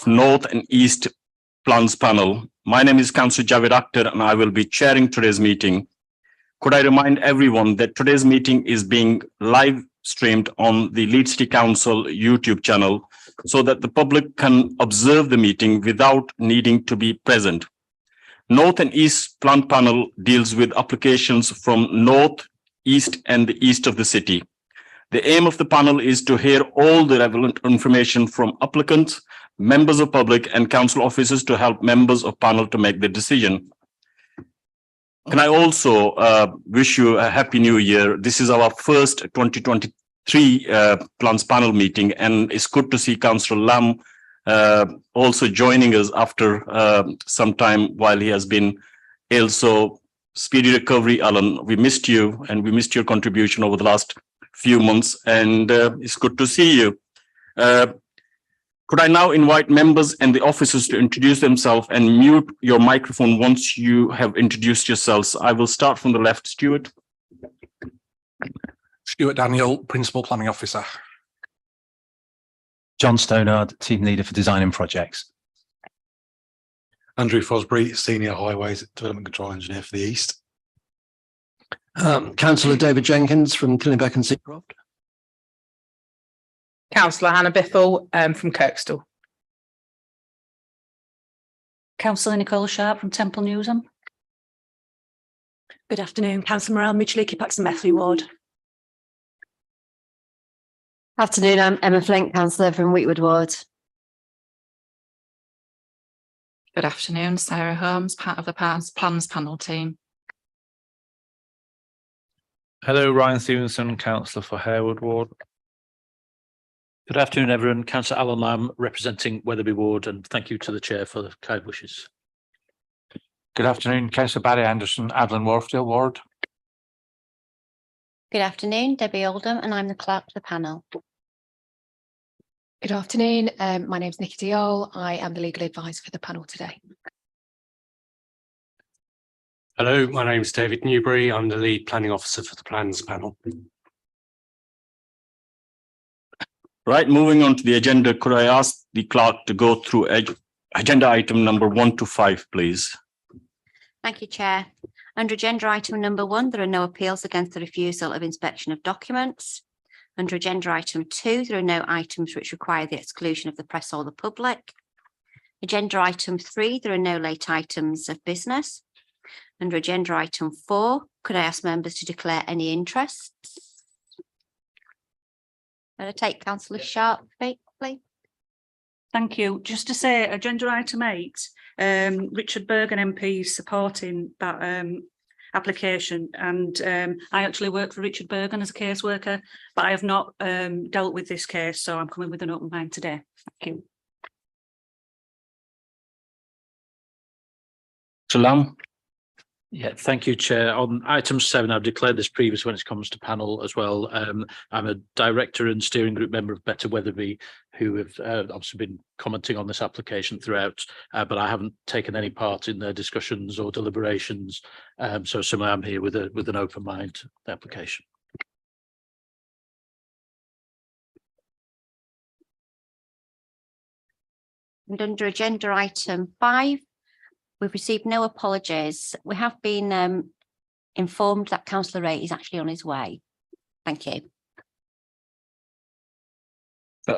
North and East Plans panel. My name is Councillor Javed Akhtar and I will be chairing today's meeting. Could I remind everyone that today's meeting is being live streamed on the Leeds City Council YouTube channel so that the public can observe the meeting without needing to be present. North and East Plan panel deals with applications from North, East and the East of the city. The aim of the panel is to hear all the relevant information from applicants, members of public and council officers to help members of panel to make the decision. Can I also wish you a happy new year? This is our first 2023 plans panel meeting, and it's good to see Councillor Lam also joining us after some time while he has been ill. So speedy recovery, Alan. We missed you and we missed your contribution over the last few months, and it's good to see you. Could I now invite members and the officers to introduce themselves and mute your microphone once you have introduced yourselves? I will start from the left. Stuart. Stuart Daniel, Principal Planning Officer. John Stonard, Team Leader for Design and Projects. Andrew Fosbury, Senior Highways Development Control Engineer for the East. Councillor David Jenkins from Killingbeck and Seacroft. Councillor Hannah Biffle from Kirkstall. Councillor Nicole Sharp from Temple Newsham. Good afternoon, Councillor Morel Mitchell, Paxton Methley Ward. Afternoon, I'm Emma Flink, Councillor from Wheatwood Ward. Good afternoon, Sarah Holmes, part of the Plans panel team. Hello, Ryan Stevenson, Councillor for Harewood Ward. Good afternoon, everyone. Councillor Alan Lamb, representing Wetherby Ward, and thank you to the Chair for the kind wishes. Good afternoon, Councillor Barry Anderson, Avalon Wharfdale Ward. Good afternoon, Debbie Oldham, and I'm the clerk of the panel. Good afternoon, my name is Nikki Diol. I am the legal advisor for the panel today. Hello, my name is David Newbury. I'm the lead planning officer for the plans panel. Right, moving on to the agenda, could I ask the clerk to go through agenda item number 1 to 5, please? Thank you, Chair. Under agenda item number 1, there are no appeals against the refusal of inspection of documents. Under agenda item 2, there are no items which require the exclusion of the press or the public. Agenda item 3, there are no late items of business. Under agenda item 4, could I ask members to declare any interests? I'll take Councillor Sharp, please. Thank you. Just to say, agenda item 8, Richard Bergen MP is supporting that application, and I actually work for Richard Bergen as a caseworker, but I have not dealt with this case, so I'm coming with an open mind today. Thank you. Salam. Yeah, thank you, Chair. On item 7, I've declared this previous when it comes to panel as well. I'm a director and steering group member of Better Wetherby, who have obviously been commenting on this application throughout, but I haven't taken any part in their discussions or deliberations. So similarly, I'm here with an open mind to the application. And under agenda item 5, we've received no apologies. We have been informed that Councillor Ray is actually on his way. Thank you.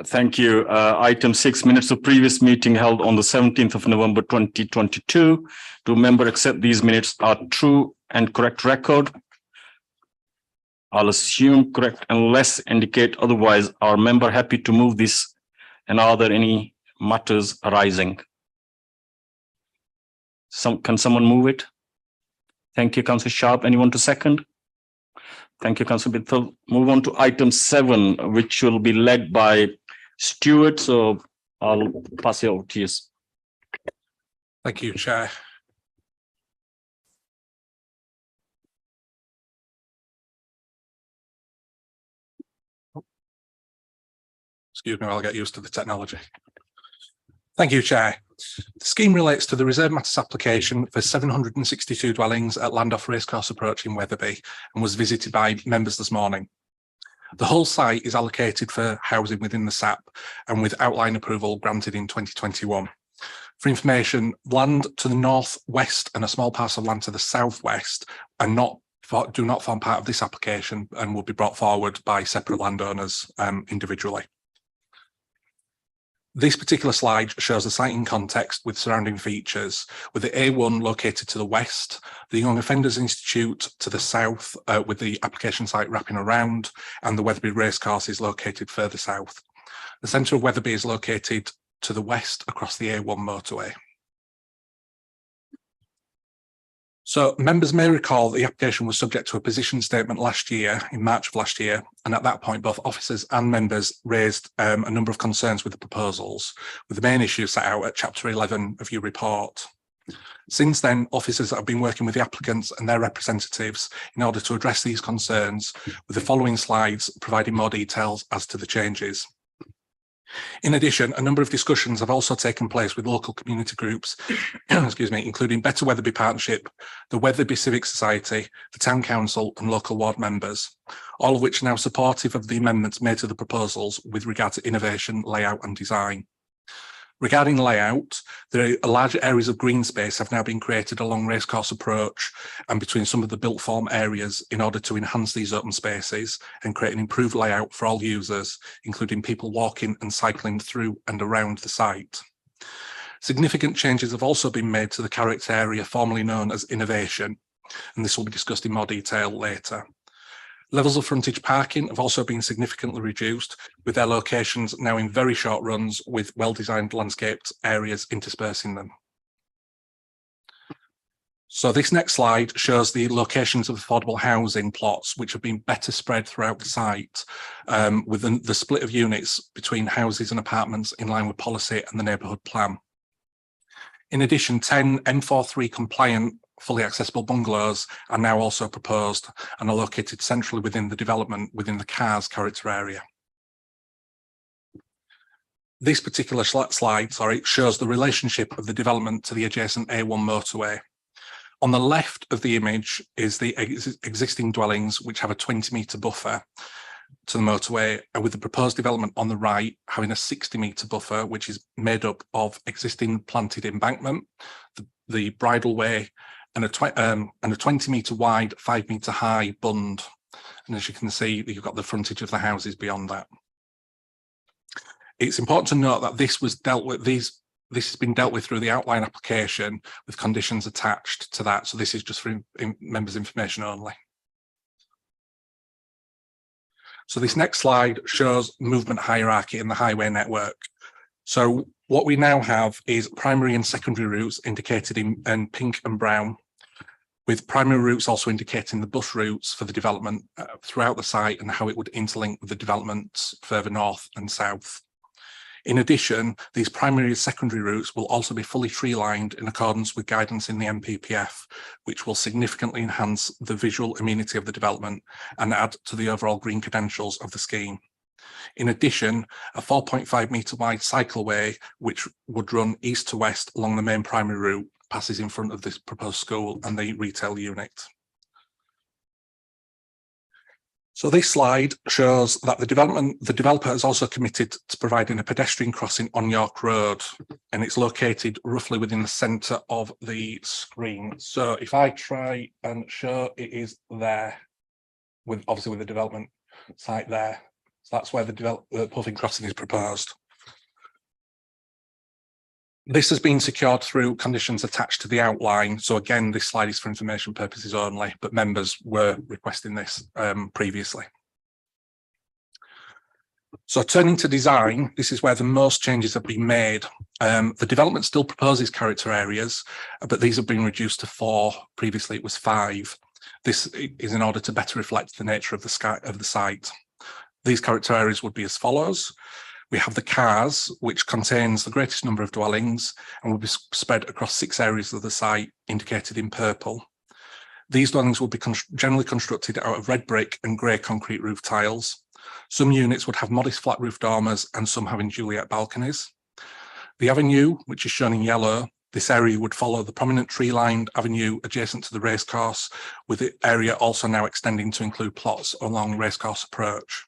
Thank you. Item 6, minutes of previous meeting held on the 17th of November 2022. Do member accept these minutes are true and correct record? I'll assume correct unless indicate otherwise. Are member happy to move this, and are there any matters arising? Can someone move it? Thank you, Councillor Sharp. Anyone to second? Thank you, Councillor Bithell. Move on to item 7, which will be led by Stuart. So I'll pass it over to you. Thank you, Chair. Excuse me, I'll get used to the technology. Thank you, Chair. The scheme relates to the Reserve Matters application for 762 dwellings at Landoff Racecourse Approach in Wetherby and was visited by members this morning. The whole site is allocated for housing within the SAP and with outline approval granted in 2021. For information, land to the northwest and a small parcel of land to the southwest do not form part of this application and will be brought forward by separate landowners individually. This particular slide shows the site in context with surrounding features, with the A1 located to the west, the Young Offenders Institute to the south, with the application site wrapping around, and the Wetherby Racecourse is located further south. The centre of Wetherby is located to the west across the A1 motorway. So members may recall the application was subject to a position statement last year, in March of last year, and at that point both officers and members raised a number of concerns with the proposals, with the main issue set out at chapter 11 of your report. Since then, officers have been working with the applicants and their representatives in order to address these concerns, with the following slides providing more details as to the changes. In addition, a number of discussions have also taken place with local community groups, excuse me, including Better Wetherby Partnership, the Wetherby Civic Society, the Town Council and local ward members, all of which are now supportive of the amendments made to the proposals with regard to innovation, layout and design. Regarding layout, there are large areas of green space have now been created along Racecourse Approach and between some of the built form areas in order to enhance these open spaces and create an improved layout for all users, including people walking and cycling through and around the site. Significant changes have also been made to the character area formerly known as Innovation, and this will be discussed in more detail later. Levels of frontage parking have also been significantly reduced, with their locations now in very short runs with well-designed landscaped areas interspersing them. So this next slide shows the locations of affordable housing plots, which have been better spread throughout the site, with the split of units between houses and apartments in line with policy and the neighbourhood plan. In addition, 10 M43 compliant fully accessible bungalows are now also proposed and are located centrally within the development within the CARS character area. This particular slide, shows the relationship of the development to the adjacent A1 motorway. On the left of the image is the existing dwellings, which have a 20-metre buffer to the motorway, and with the proposed development on the right having a 60-metre buffer, which is made up of existing planted embankment, the bridleway, and a 20-metre wide, 5-metre high bund. And as you can see, you've got the frontage of the houses beyond that. It's important to note that this was dealt with, this has been dealt with through the outline application with conditions attached to that. So this is just for members' information only. So this next slide shows movement hierarchy in the highway network. So what we now have is primary and secondary routes indicated in pink and brown, with primary routes also indicating the bus routes for the development throughout the site and how it would interlink with the developments further north and south. In addition, these primary and secondary routes will also be fully tree-lined in accordance with guidance in the MPPF, which will significantly enhance the visual amenity of the development and add to the overall green credentials of the scheme. In addition, a 4.5 metre wide cycleway, which would run east to west along the main primary route, passes in front of this proposed school and the retail unit. So this slide shows that the developer has also committed to providing a pedestrian crossing on York Road, and it's located roughly within the centre of the screen. So if I try and show, it is there, with obviously with the development site there. So that's where the puffing crossing is proposed. This has been secured through conditions attached to the outline. So again, this slide is for information purposes only, but members were requesting this previously. So turning to design, this is where the most changes have been made. The development still proposes character areas, but these have been reduced to 4. Previously, it was 5. This is in order to better reflect the nature of the site. These character areas would be as follows. We have the CARS, which contains the greatest number of dwellings and will be spread across 6 areas of the site indicated in purple. These dwellings will be generally constructed out of red brick and grey concrete roof tiles. Some units would have modest flat roof dormers and some having Juliet balconies. The avenue, which is shown in yellow, this area would follow the prominent tree-lined avenue adjacent to the racecourse, with the area also now extending to include plots along Racecourse Approach.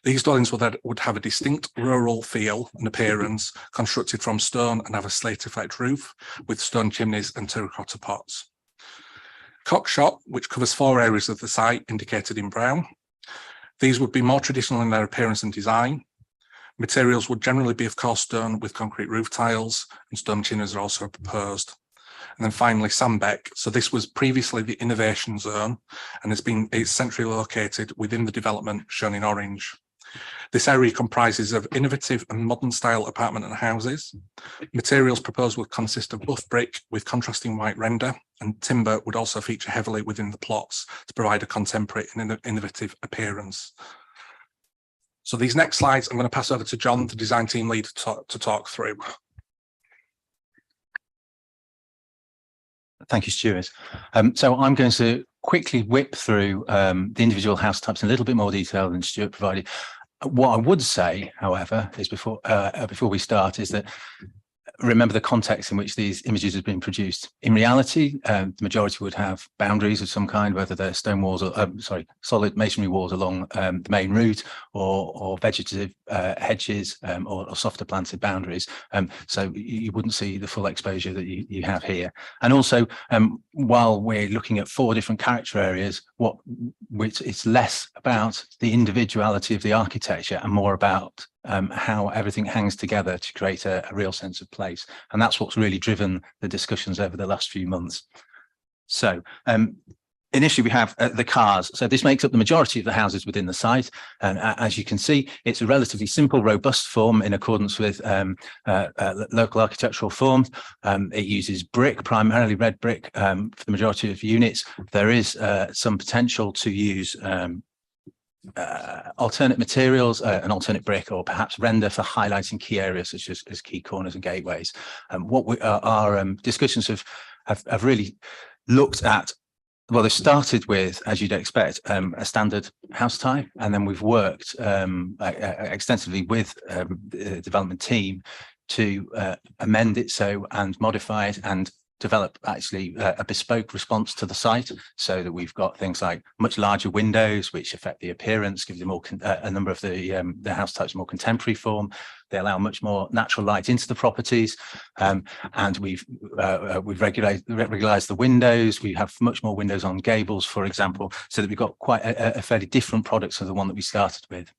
These dwellings would have a distinct rural feel and appearance, constructed from stone and have a slate effect roof with stone chimneys and terracotta pots. Cockshot, which covers 4 areas of the site indicated in brown. These would be more traditional in their appearance and design. Materials would generally be of coarse stone with concrete roof tiles, and stone chimneys are also proposed. And then finally, Sandbeck. So this was previously the innovation zone and it's centrally located within the development shown in orange. This area comprises of innovative and modern style apartment and houses. Materials proposed would consist of buff brick with contrasting white render, and timber would also feature heavily within the plots to provide a contemporary and innovative appearance. So these next slides, I'm going to pass over to John, the design team lead, to talk through. Thank you, Stuart. So I'm going to quickly whip through the individual house types in a little bit more detail than Stuart provided. What I would say, however, is before we start, is that remember the context in which these images have been produced. In reality, the majority would have boundaries of some kind, whether they're stone walls or solid masonry walls along the main route, or vegetative hedges, or softer planted boundaries. So you wouldn't see the full exposure that you have here. And also, while we're looking at 4 different character areas, it's less about the individuality of the architecture and more about how everything hangs together to create a real sense of place. And that's what's really driven the discussions over the last few months. So initially we have the cars. So this makes up the majority of the houses within the site. And as you can see, it's a relatively simple, robust form in accordance with local architectural forms. It uses brick, primarily red brick, for the majority of units. There is some potential to use alternate materials, an alternate brick, or perhaps render for highlighting key areas such as key corners and gateways. Our discussions have really looked at, well, they started with, as you'd expect, a standard house type, and then we've worked extensively with the development team to amend it and modify it and develop actually a bespoke response to the site, so that we've got things like much larger windows which affect the appearance, give them a number of the house types more contemporary form. They allow much more natural light into the properties, and we've regularized the windows. We have much more windows on gables, for example, so that we've got quite a fairly different product to the one that we started with.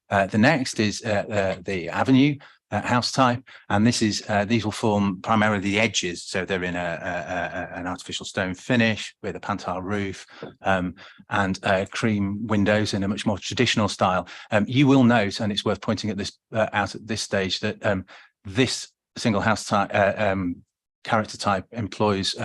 The next is the avenue house type, and these will form primarily the edges, so they're in an artificial stone finish with a pantile roof, and cream windows in a much more traditional style. You will note, and it's worth pointing out at this stage, that this single house type character type employs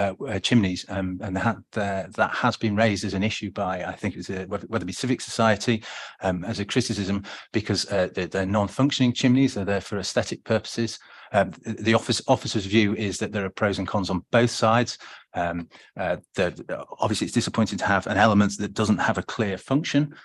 chimneys, and that has been raised as an issue by, I think it's whether it be Civic Society, as a criticism, because they're non-functioning chimneys. They're there for aesthetic purposes. The officer's view is that there are pros and cons on both sides. Obviously it's disappointing to have an element that doesn't have a clear function.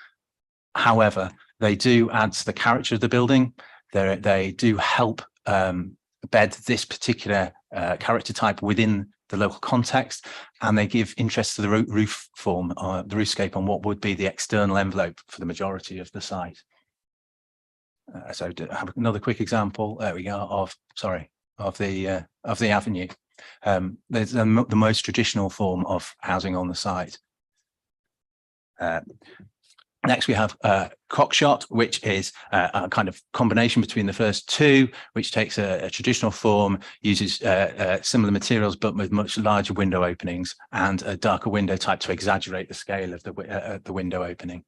However, they do add to the character of the building. They do help bed this particular character type within the local context, and they give interest to the roof form, the roofscape, on what would be the external envelope for the majority of the site. So to have another quick example, there we go, of the avenue. There's the most traditional form of housing on the site. Next, we have Cockshot, which is a kind of combination between the first two, which takes a traditional form, uses similar materials, but with much larger window openings and a darker window type to exaggerate the scale of the window opening,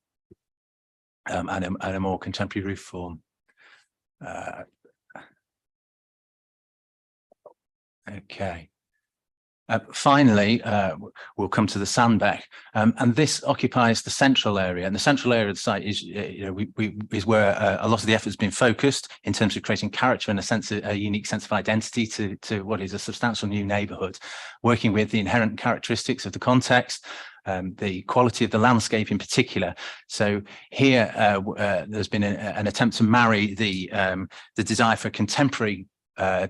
and a more contemporary roof form. Okay. Finally, we'll come to the Sandbeck, and this occupies the central area. And the central area of the site is, is where a lot of the effort has been focused in terms of creating character and a unique sense of identity to what is a substantial new neighbourhood, working with the inherent characteristics of the context, the quality of the landscape in particular. So here, there's been an attempt to marry the desire for contemporary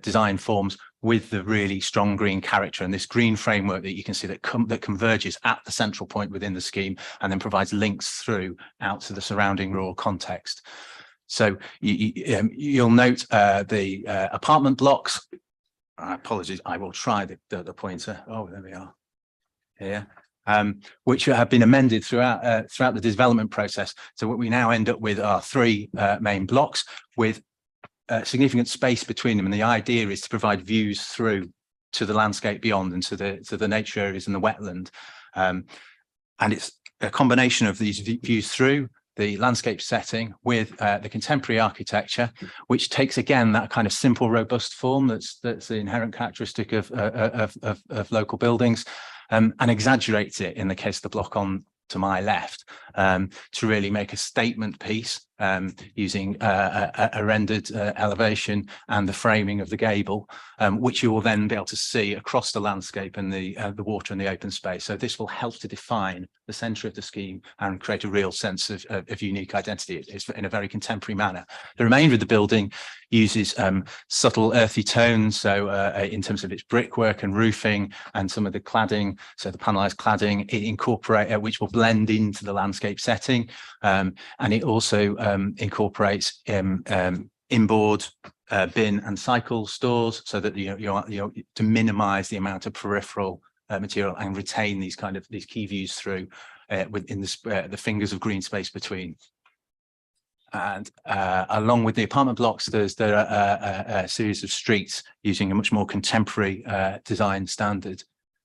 design forms with the really strong green character and this green framework that you can see that converges at the central point within the scheme and then provides links through out to the surrounding rural context. So you'll note the apartment blocks. Apologies, I will try the pointer. Oh, there we are. Here. Which have been amended throughout the development process. So what we now end up with are 3 main blocks with significant space between them, and the idea is to provide views through to the landscape beyond and to the nature areas and the wetland. And it's a combination of these views through the landscape setting with the contemporary architecture, which takes again that kind of simple, robust form that's the inherent characteristic of local buildings, and exaggerates it in the case of the block on to my left, to really make a statement piece using a rendered elevation and the framing of the gable, which you will then be able to see across the landscape and the water and the open space. So this will help to define the centre of the scheme and create a real sense of unique identity. It's in a very contemporary manner. The remainder of the building uses subtle earthy tones, so in terms of its brickwork and roofing and some of the cladding, so the panelised cladding, it incorporates, which will blend into the landscape setting, and it also incorporates inboard bin and cycle stores, so that you know to minimise the amount of peripheral material and retain these key views through within the fingers of green space between. And along with the apartment blocks, there are a series of streets using a much more contemporary design standard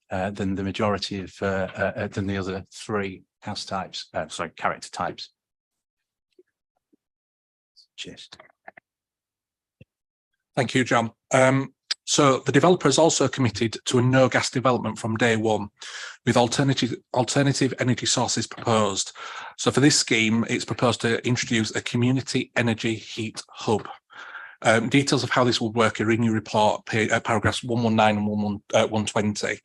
than the majority of than the other 3 house types, character types. Cheers. Thank you, John. So the developer is also committed to a no gas development from day one, with alternative energy sources proposed. So for this scheme, it's proposed to introduce a community energy heat hub. Details of how this will work are in your report, paragraphs 119 and 120.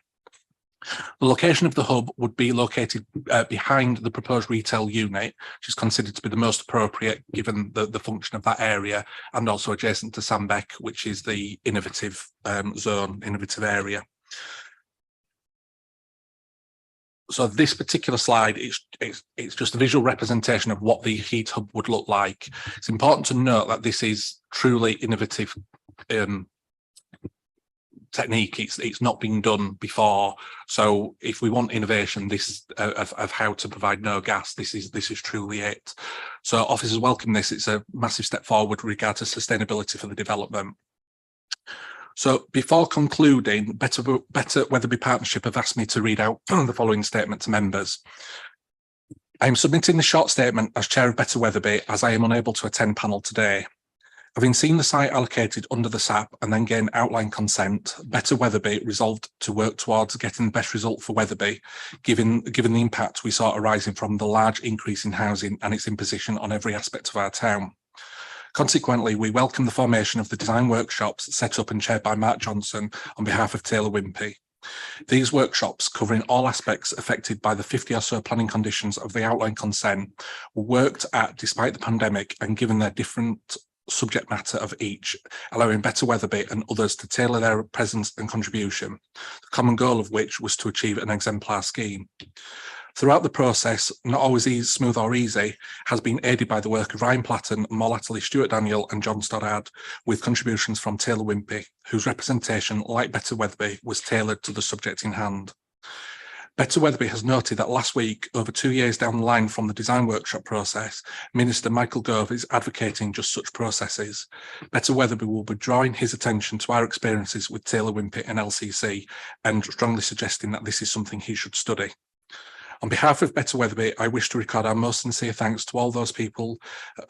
The location of the hub would be located behind the proposed retail unit, which is considered to be the most appropriate given the function of that area, and also adjacent to Sandbeck, which is the innovative zone, innovative area. So this particular slide, it's just a visual representation of what the heat hub would look like. It's important to note that this is truly innovative technique. It's not been done before, so if we want innovation, this of how to provide no gas, this is truly it. So officers welcome this. It's a massive step forward with regard to sustainability for the development. So before concluding, Better Wetherby Partnership have asked me to read out the following statement to members. I am submitting the short statement as Chair of Better Wetherby, as I am unable to attend panel today. Having seen the site allocated under the SAP and then gained outline consent, Better Wetherby resolved to work towards getting the best result for Wetherby, given the impact we saw arising from the large increase in housing and its imposition on every aspect of our town. Consequently, we welcome the formation of the design workshops set up and chaired by Mark Johnson on behalf of Taylor Wimpey. These workshops, covering all aspects affected by the 50 or so planning conditions of the outline consent, were worked at despite the pandemic and given their different subject matter of each, allowing Better Wetherby and others to tailor their presence and contribution, the common goal of which was to achieve an exemplar scheme. Throughout the process, not always smooth or easy, has been aided by the work of Ryan Platten, Moll Atterley, Stuart Daniel and John Stoddard, with contributions from Taylor Wimpey, whose representation, like Better Wetherby, was tailored to the subject in hand. Better Wetherby has noted that last week, over 2 years down the line from the design workshop process, Minister Michael Gove is advocating just such processes. Better Wetherby will be drawing his attention to our experiences with Taylor Wimpey and LCC and strongly suggesting that this is something he should study. On behalf of Better Wetherby, I wish to record our most sincere thanks to all those people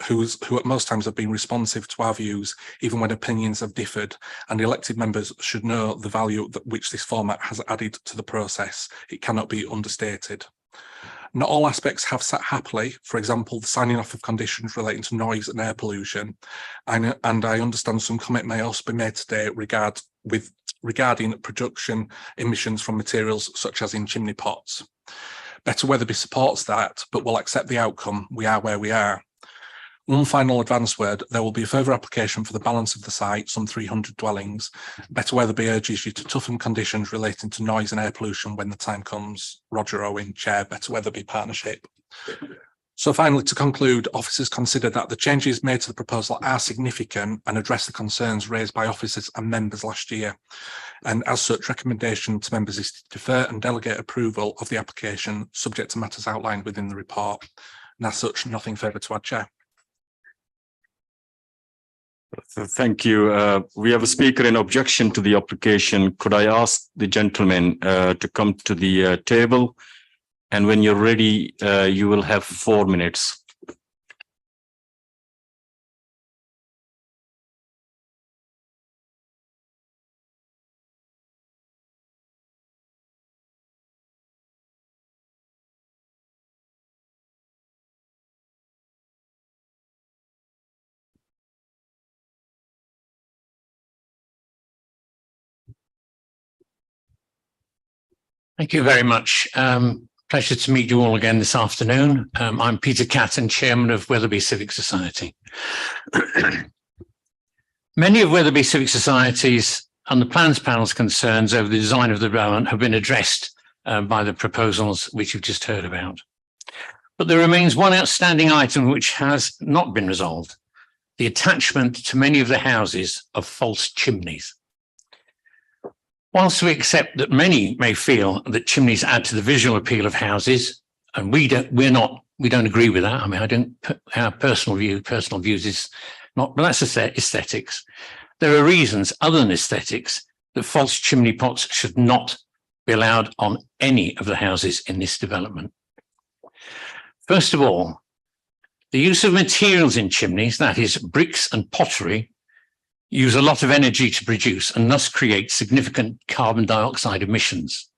who at most times have been responsive to our views, even when opinions have differed, and elected members should know the value which this format has added to the process. It cannot be understated. Not all aspects have sat happily, for example, the signing off of conditions relating to noise and air pollution, and I understand some comment may also be made today regarding production emissions from materials such as in chimney pots. Better Wetherby supports that, but will accept the outcome. We are where we are. One final advance word, there will be a further application for the balance of the site, some 300 dwellings. Better Weatherby urges you to toughen conditions relating to noise and air pollution when the time comes. Roger Owen, Chair, Better Weatherby Partnership. So finally, to conclude, officers consider that the changes made to the proposal are significant and address the concerns raised by officers and members last year. And as such, recommendation to members is to defer and delegate approval of the application subject to matters outlined within the report. And as such, nothing further to add, Chair. Thank you. We have a speaker in objection to the application. Could I ask the gentleman to come to the table? And when you're ready, you will have 4 minutes. Thank you very much. Pleasure to meet you all again this afternoon. I'm Peter Catton, Chairman of Weatherby Civic Society. Many of Weatherby Civic Society's and the Plans Panel's concerns over the design of the development have been addressed by the proposals which you've just heard about. But there remains one outstanding item which has not been resolved: the attachment to many of the houses of false chimneys. Whilst we accept that many may feel that chimneys add to the visual appeal of houses, and we don't agree with that. I mean, our personal views is not, but that's aesthetics. There are reasons other than aesthetics that false chimney pots should not be allowed on any of the houses in this development. First of all, the use of materials in chimneys, that is bricks and pottery, use a lot of energy to produce and thus create significant carbon dioxide emissions.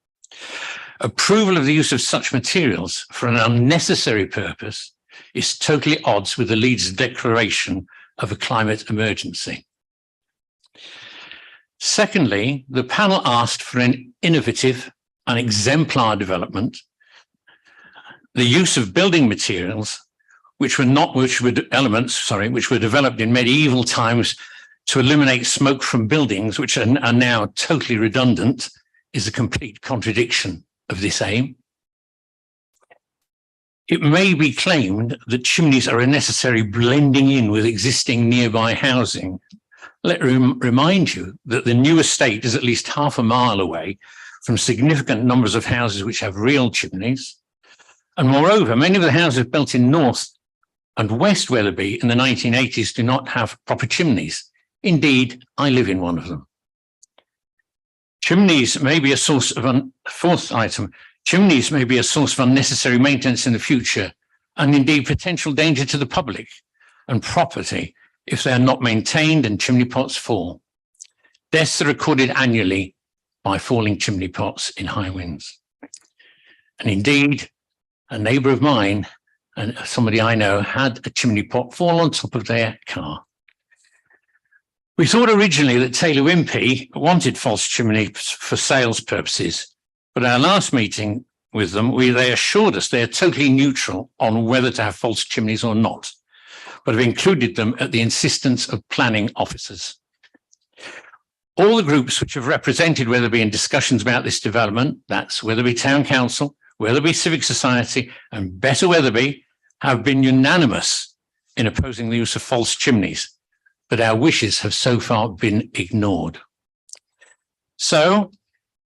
Approval of the use of such materials for an unnecessary purpose is totally at odds with the Leeds declaration of a climate emergency. Secondly, the panel asked for an innovative and exemplar development. The use of building materials which were developed in medieval times to eliminate smoke from buildings, which are now totally redundant, is a complete contradiction of this aim. It may be claimed that chimneys are a necessary blending in with existing nearby housing. Let me remind you that the new estate is at least half a mile away from significant numbers of houses which have real chimneys. And moreover, many of the houses built in North and West Weatherby in the 1980s do not have proper chimneys. Indeed, I live in one of them. Chimneys may be a source of chimneys may be a source of unnecessary maintenance in the future, and indeed potential danger to the public and property if they are not maintained and chimney pots fall. Deaths are recorded annually by falling chimney pots in high winds. And indeed, a neighbour of mine and somebody I know had a chimney pot fall on top of their car. We thought originally that Taylor Wimpey wanted false chimneys for sales purposes, but at our last meeting with them, they assured us they are totally neutral on whether to have false chimneys or not, but have included them at the insistence of planning officers. All the groups which have represented Weatherby in discussions about this development, that's Weatherby Town Council, Weatherby Civic Society, and Better Weatherby, have been unanimous in opposing the use of false chimneys, but our wishes have so far been ignored. So,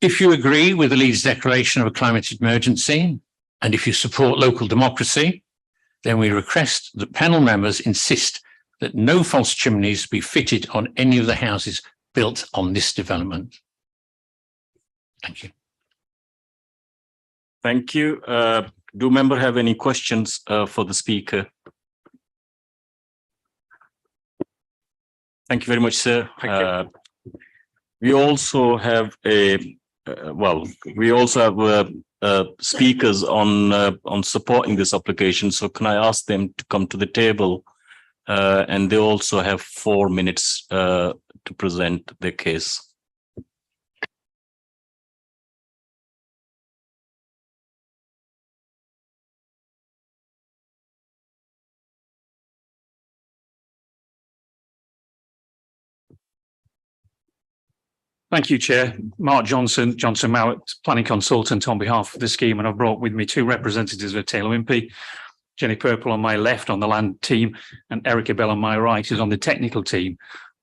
if you agree with the Leeds declaration of a climate emergency, and if you support local democracy, then we request that panel members insist that no false chimneys be fitted on any of the houses built on this development. Thank you. Thank you. Do members have any questions for the speaker? Thank you very much, sir. We also have speakers on supporting this application. So can I ask them to come to the table? And they also have 4 minutes to present their case. Thank you, Chair. Mark Johnson Mowat, planning consultant on behalf of the scheme, and I've brought with me two representatives of Taylor Wimpey, Jenny Purple on my left on the land team, and Erica Bell on my right is on the technical team.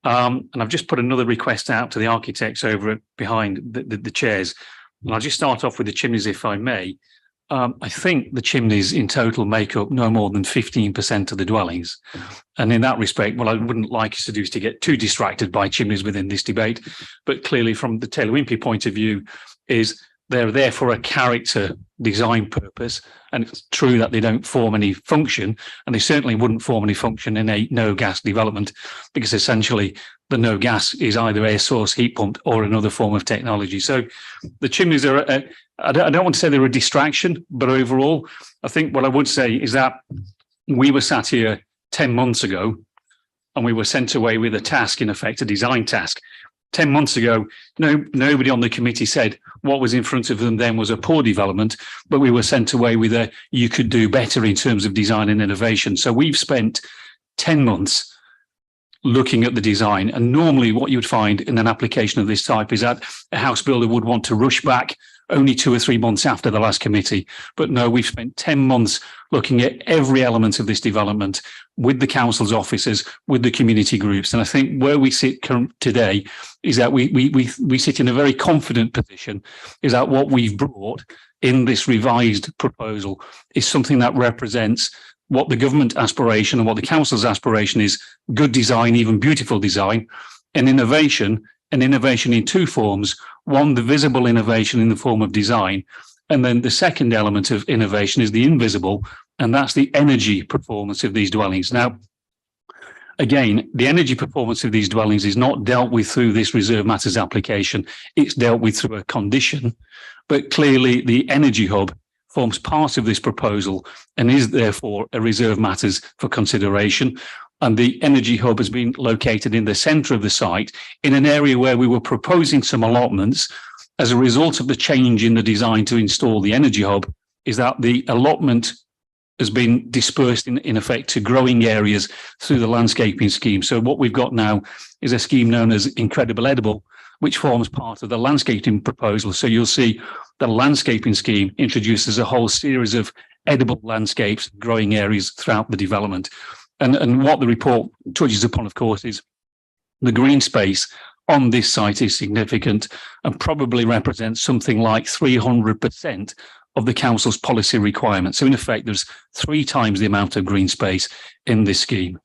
And I've just put another request out to the architects over behind the chairs. And I'll just start off with the chimneys, if I may. I think the chimneys in total make up no more than 15% of the dwellings. And in that respect, what I wouldn't like us to do is to get too distracted by chimneys within this debate. But clearly from the Taylor Wimpey point of view is they're there for a character design purpose. And it's true that they don't form any function, and they certainly wouldn't form any function in a no gas development, because essentially the no gas is either air source heat pump or another form of technology. So the chimneys are, I don't want to say they're a distraction, but overall, I think what I would say is that we were sat here 10 months ago and we were sent away with a task, in effect, a design task. 10 months ago, nobody on the committee said what was in front of them then was a poor development, but we were sent away with a you could do better in terms of design and innovation. So we've spent 10 months looking at the design. And normally what you would find in an application of this type is that a house builder would want to rush back only 2 or 3 months after the last committee. But no, we've spent 10 months looking at every element of this development with the council's officers, with the community groups. And I think where we sit today is that we sit in a very confident position, is that what we've brought in this revised proposal is something that represents what the government aspiration and what the council's aspiration is: good design, even beautiful design, and innovation in two forms. One, the visible innovation in the form of design. And then the second element of innovation is the invisible, and that's the energy performance of these dwellings. Now, again, the energy performance of these dwellings is not dealt with through this reserve matters application. It's dealt with through a condition, but clearly the energy hub forms part of this proposal and is therefore a reserve matters for consideration. And the energy hub has been located in the centre of the site in an area where we were proposing some allotments. As a result of the change in the design to install the energy hub, is that the allotment has been dispersed in effect to growing areas through the landscaping scheme. So what we've got now is a scheme known as Incredible Edible, which forms part of the landscaping proposal. So you'll see the landscaping scheme introduces a whole series of edible landscapes, growing areas throughout the development. And what the report touches upon, of course, is the green space on this site is significant and probably represents something like 300% of the council's policy requirements. So in effect, there's 3 times the amount of green space in this scheme.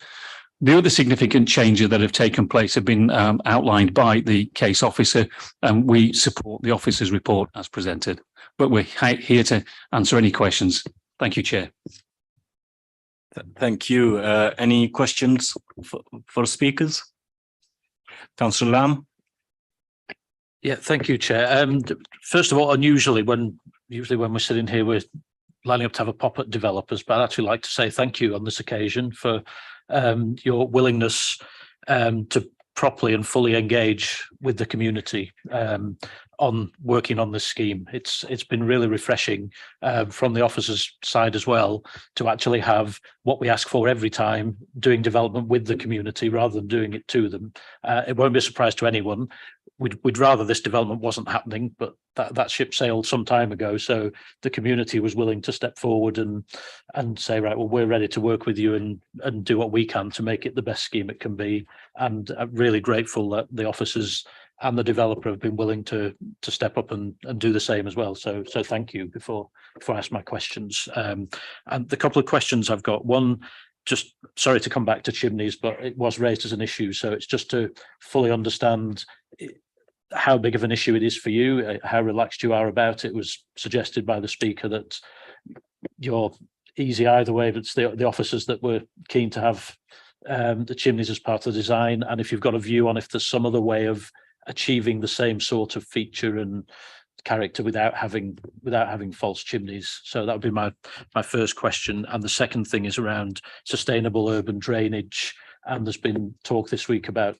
The other significant changes that have taken place have been outlined by the case officer, and we support the officer's report as presented. But we're here to answer any questions. Thank you, Chair. Thank you. Any questions for speakers? Councillor Lamb. Yeah, thank you, Chair. First of all, usually when we're sitting here, we're lining up to have a pop at developers, but I'd actually like to say thank you on this occasion for your willingness to properly and fully engage with the community on working on this scheme. It's been really refreshing from the officers' side as well to actually have what we ask for every time, doing development with the community rather than doing it to them. It won't be a surprise to anyone. We'd rather this development wasn't happening, but that ship sailed some time ago. So the community was willing to step forward and say, right, well, we're ready to work with you and do what we can to make it the best scheme it can be. And I'm really grateful that the officers and the developer have been willing to step up and do the same as well. So thank you before I ask my questions. And the couple of questions I've got, one, just sorry to come back to chimneys, but it was raised as an issue. So it's just to fully understand how big of an issue it is for you, how relaxed you are about it. It was suggested by the speaker that you're easy either way, but it's the officers that were keen to have the chimneys as part of the design. And if you've got a view on if there's some other way of achieving the same sort of feature and character without having false chimneys. So that would be my first question. And the second thing is around sustainable urban drainage. And there's been talk this week about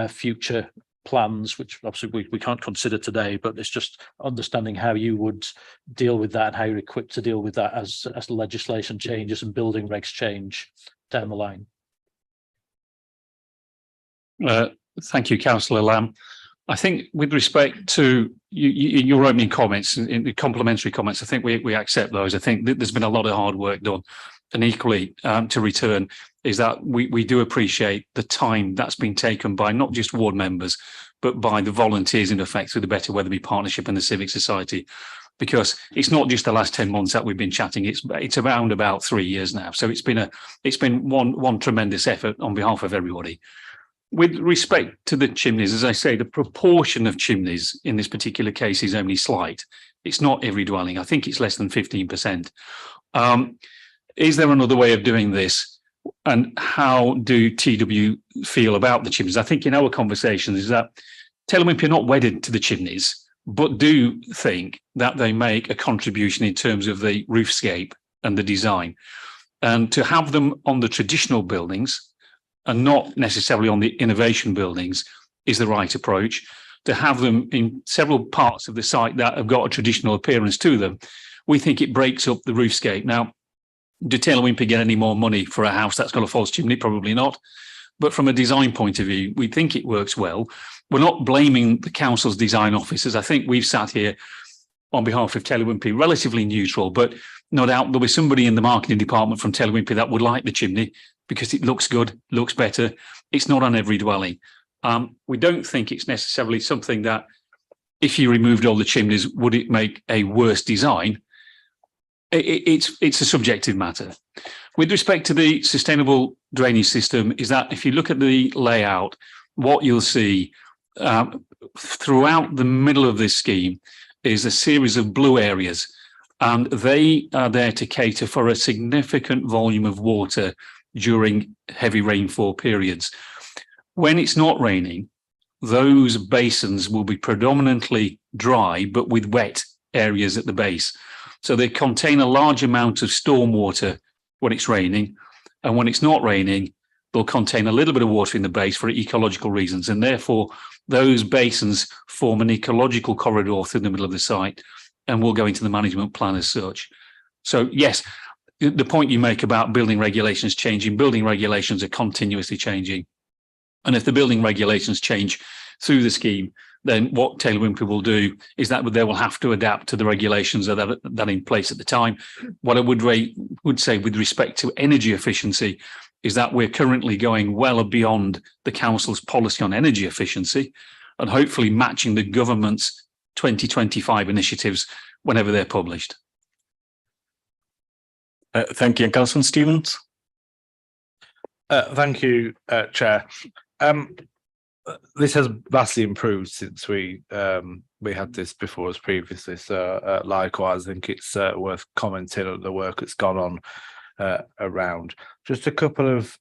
future plans, which obviously we can't consider today, but it's just understanding how you would deal with that and how you're equipped to deal with that as the legislation changes and building regs change down the line. Thank you, Councillor Lamb. I think with respect to your opening comments and in the complimentary comments, I think we accept those. I think that there's been a lot of hard work done, and equally to return is that we do appreciate the time that's been taken by not just ward members, but by the volunteers in effect through the Better Weatherby Partnership and the Civic Society, because it's not just the last 10 months that we've been chatting. It's around about 3 years now. So it's been one tremendous effort on behalf of everybody. With respect to the chimneys, as I say, the proportion of chimneys in this particular case is only slight. It's not every dwelling. I think it's less than 15%. Is there another way of doing this? And how do TW feel about the chimneys? I think in our conversations is that Taylor-Wimpey are not wedded to the chimneys, but do think that they make a contribution in terms of the roofscape and the design. And to have them on the traditional buildings and not necessarily on the innovation buildings is the right approach. To have them in several parts of the site that have got a traditional appearance to them, we think it breaks up the roofscape. Now, do Taylor-Wimpey get any more money for a house that's got a false chimney? Probably not. But from a design point of view, we think it works well. We're not blaming the council's design officers. I think we've sat here on behalf of Taylor-Wimpey relatively neutral, but no doubt there'll be somebody in the marketing department from Taylor-Wimpey that would like the chimney because it looks good, looks better. It's not on every dwelling. We don't think it's necessarily something that if you removed all the chimneys, would it make a worse design? It's a subjective matter. With respect to the sustainable drainage system, is that if you look at the layout, what you'll see throughout the middle of this scheme is a series of blue areas, and they are there to cater for a significant volume of water during heavy rainfall periods. When it's not raining, those basins will be predominantly dry, but with wet areas at the base. So they contain a large amount of stormwater when it's raining, and when it's not raining, they'll contain a little bit of water in the base for ecological reasons, and therefore those basins form an ecological corridor through the middle of the site and will go into the management plan as such. So yes, the point you make about building regulations changing, building regulations are continuously changing. And if the building regulations change through the scheme, then what Taylor-Wimpey will do is that they will have to adapt to the regulations that are in place at the time. What I would say with respect to energy efficiency is that we're currently going well beyond the council's policy on energy efficiency and hopefully matching the government's 2025 initiatives whenever they're published. Thank you. Councillor Stevens. Thank you, Chair. This has vastly improved since we had this before us previously. So likewise, I think it's worth commenting on the work that's gone on around. Just a couple of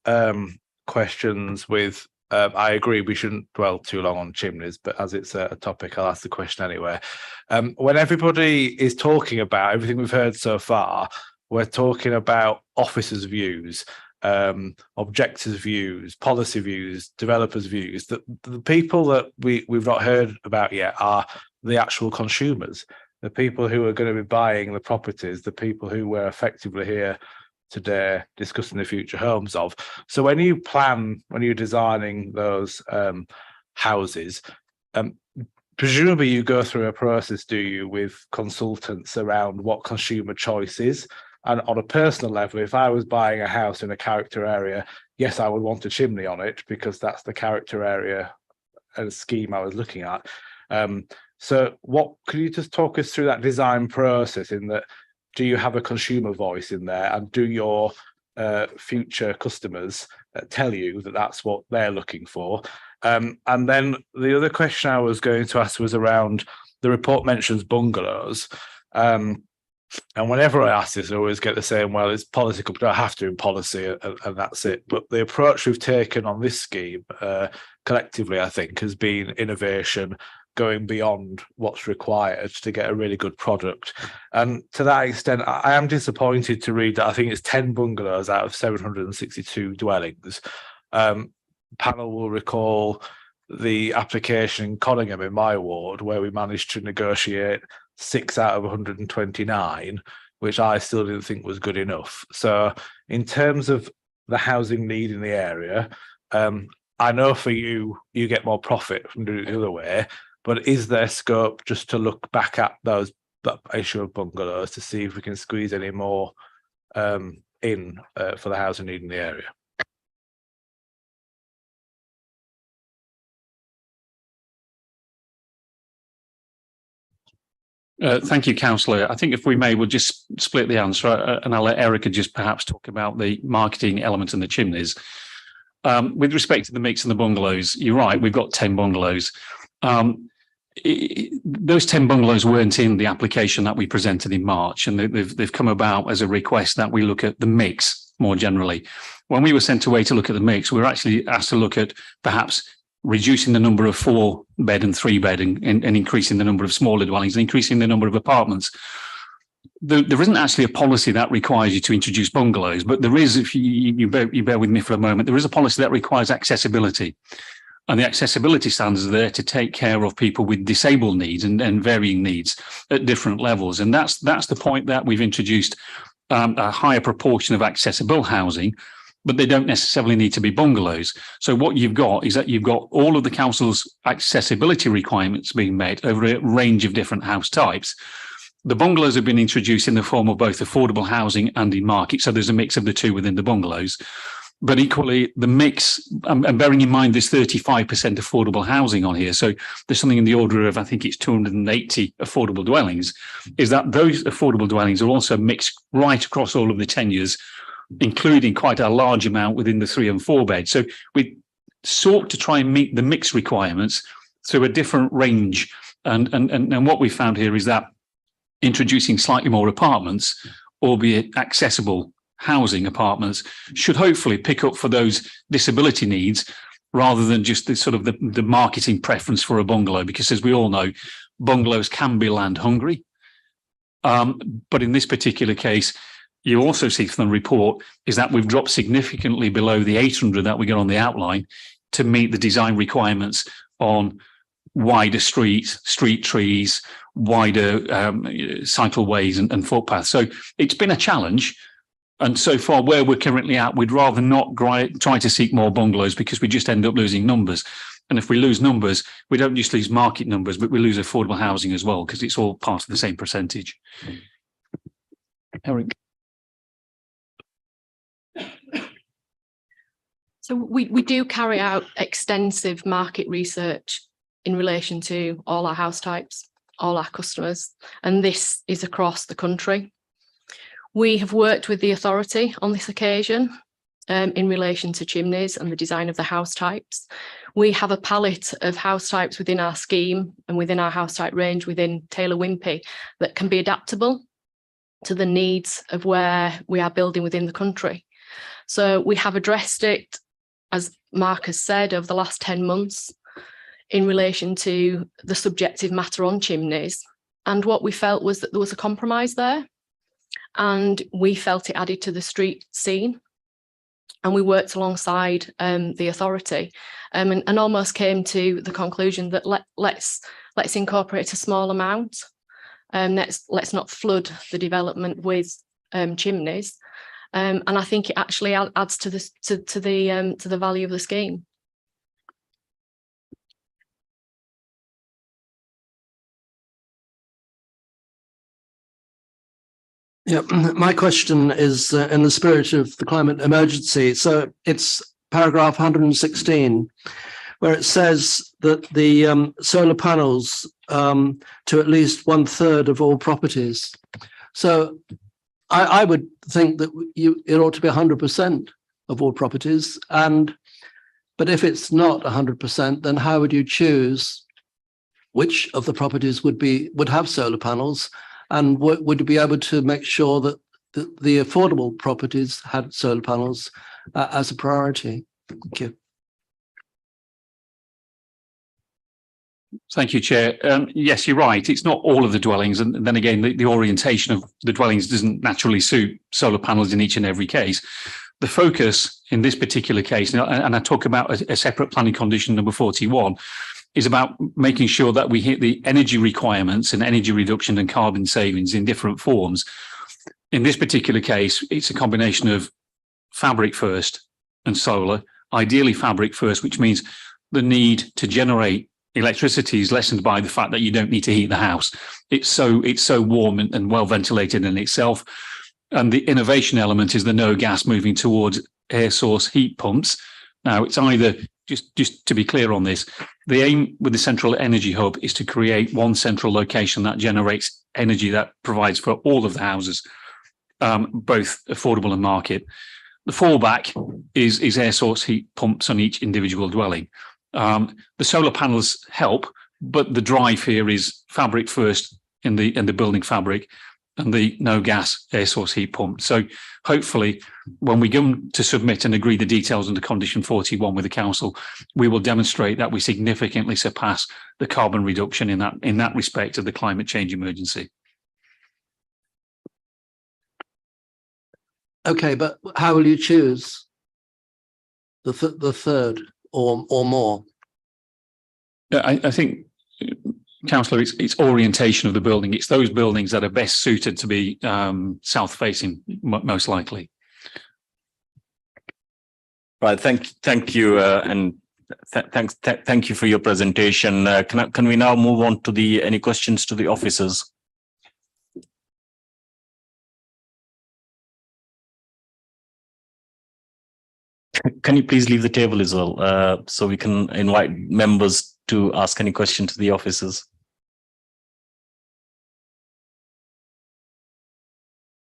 questions with, I agree we shouldn't dwell too long on chimneys, but as it's a topic, I'll ask the question anyway. When everybody is talking about everything we've heard so far, we're talking about officers' views, objectives' views, policy views, developers' views. The people that we've not heard about yet are the actual consumers, the people who are going to be buying the properties, the people who we're effectively here today discussing the future homes of. So when you're designing those houses, presumably you go through a process, do you, with consultants around what consumer choice is? And on a personal level, if I was buying a house in a character area, yes, I would want a chimney on it because that's the character area and scheme I was looking at. So could you just talk us through that design process in that, do you have a consumer voice in there, and do your future customers tell you that that's what they're looking for? And then the other question I was going to ask was around, the report mentions bungalows. And whenever I ask this, I always get the same, well, it's policy, I have to in policy, and that's it. But the approach we've taken on this scheme collectively, I think, has been innovation, going beyond what's required to get a really good product. And to that extent, I am disappointed to read that I think it's 10 bungalows out of 762 dwellings. Panel will recall the application in Conningham in my ward, where we managed to negotiate 6 out of 129, which I still didn't think was good enough. So in terms of the housing need in the area, I know for you, you get more profit from doing it the other way, but is there scope just to look back at that issue of bungalows to see if we can squeeze any more in for the housing need in the area? Thank you, councillor. I think if we may, we'll just split the answer and I'll let Erica just perhaps talk about the marketing element and the chimneys. With respect to the mix and the bungalows, you're right, we've got 10 bungalows. Those 10 bungalows weren't in the application that we presented in March, and they've come about as a request that we look at the mix more generally. When we were sent away to look at the mix, we were actually asked to look at perhaps reducing the number of 4-bed and 3-bed and increasing the number of smaller dwellings and increasing the number of apartments. There isn't actually a policy that requires you to introduce bungalows, but there is, if you bear with me for a moment, there is a policy that requires accessibility. And the accessibility standards are there to take care of people with disabled needs and varying needs at different levels. And that's the point that we've introduced a higher proportion of accessible housing, but they don't necessarily need to be bungalows. So what you've got is that you've got all of the council's accessibility requirements being met over a range of different house types. The bungalows have been introduced in the form of both affordable housing and in market. So there's a mix of the two within the bungalows. But equally, the mix, and bearing in mind there's 35% affordable housing on here, so there's something in the order of, I think it's 280 affordable dwellings, is that those affordable dwellings are also mixed right across all of the tenures, including quite a large amount within the 3 and 4 bed. So we sought to try and meet the mix requirements through a different range. And what we found here is that introducing slightly more apartments, albeit accessible housing apartments, should hopefully pick up for those disability needs rather than just the sort of the marketing preference for a bungalow, because as we all know, bungalows can be land hungry. But in this particular case, you also see from the report is that we've dropped significantly below the 800 that we get on the outline to meet the design requirements on wider streets, street trees, wider cycleways and footpaths. So it's been a challenge. And so far, where we're currently at, we'd rather not try to seek more bungalows because we just end up losing numbers. And if we lose numbers, we don't just lose market numbers, but we lose affordable housing as well, because it's all part of the same percentage. Eric. So we do carry out extensive market research in relation to all our house types, all our customers, and this is across the country. We have worked with the authority on this occasion in relation to chimneys and the design of the house types. We have a palette of house types within our scheme and within our house type range within Taylor Wimpey that can be adaptable to the needs of where we are building within the country. So we have addressed it, as Mark has said, over the last 10 months in relation to the subjective matter on chimneys. And what we felt was that there was a compromise there. And we felt it added to the street scene, and we worked alongside the authority and almost came to the conclusion that let's incorporate a small amount. Let's not flood the development with chimneys, and I think it actually adds to the value of the scheme. Yeah, my question is in the spirit of the climate emergency. So it's paragraph 116, where it says that the solar panels to at least 1/3 of all properties. So I would think that it ought to be 100% of all properties. But if it's not 100%, then how would you choose which of the properties would have solar panels? And would you be able to make sure that the affordable properties had solar panels as a priority? Thank you. Thank you, Chair. Yes, you're right. It's not all of the dwellings. And then again, the orientation of the dwellings doesn't naturally suit solar panels in each and every case. The focus in this particular case, and I talk about a separate planning condition number 41, is about making sure that we hit the energy requirements and energy reduction and carbon savings in different forms. In this particular case, it's a combination of fabric first and solar, ideally fabric first, which means the need to generate electricity is lessened by the fact that you don't need to heat the house. It's so warm and well ventilated in itself. And the innovation element is the no gas moving towards air source heat pumps. Now, it's either, just to be clear on this, the aim with the central energy hub is to create one central location that generates energy that provides for all of the houses, both affordable and market. The fallback is air source heat pumps on each individual dwelling. The solar panels help, but the drive here is fabric first in the building fabric, and the no gas air source heat pump. So hopefully, when we go to submit and agree the details under condition 41 with the council, we will demonstrate that we significantly surpass the carbon reduction in that respect of the climate change emergency. Okay, but how will you choose the third or more? I think, Councillor, it's orientation of the building. It's those buildings that are best suited to be south facing, most likely. Right. Thank you, and thank you for your presentation. Can we now move on to any questions to the officers? Can you please leave the table as well, so we can invite members to ask any question to the officers?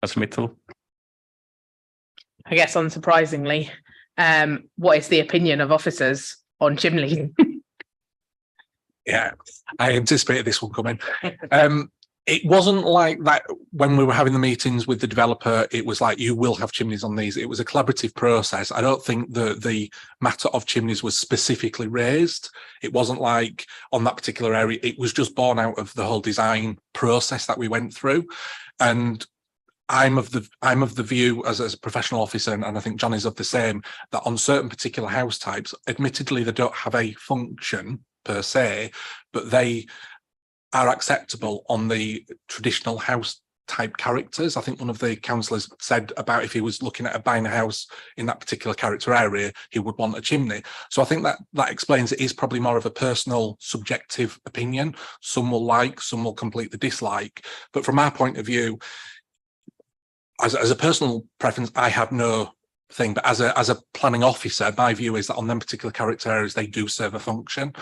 Ms. Mitchell. I guess unsurprisingly, what is the opinion of officers on chimneys? Yeah, I anticipated this one coming. It wasn't like that when we were having the meetings with the developer. It was like, you will have chimneys on these. It was a collaborative process. I don't think the matter of chimneys was specifically raised. It wasn't like on that particular area. It was just born out of the whole design process that we went through. And I'm of the view as a professional officer, and I think John is of the same, that on certain particular house types, admittedly, they don't have a function per se, but they are acceptable on the traditional house type characters. I think one of the councillors said about if he was looking at buying a house in that particular character area, he would want a chimney. So I think that explains it is probably more of a personal, subjective opinion. Some will like, some will completely dislike. But from our point of view, as a personal preference, I have no thing. But as a planning officer, my view is that on them particular character areas, they do serve a function.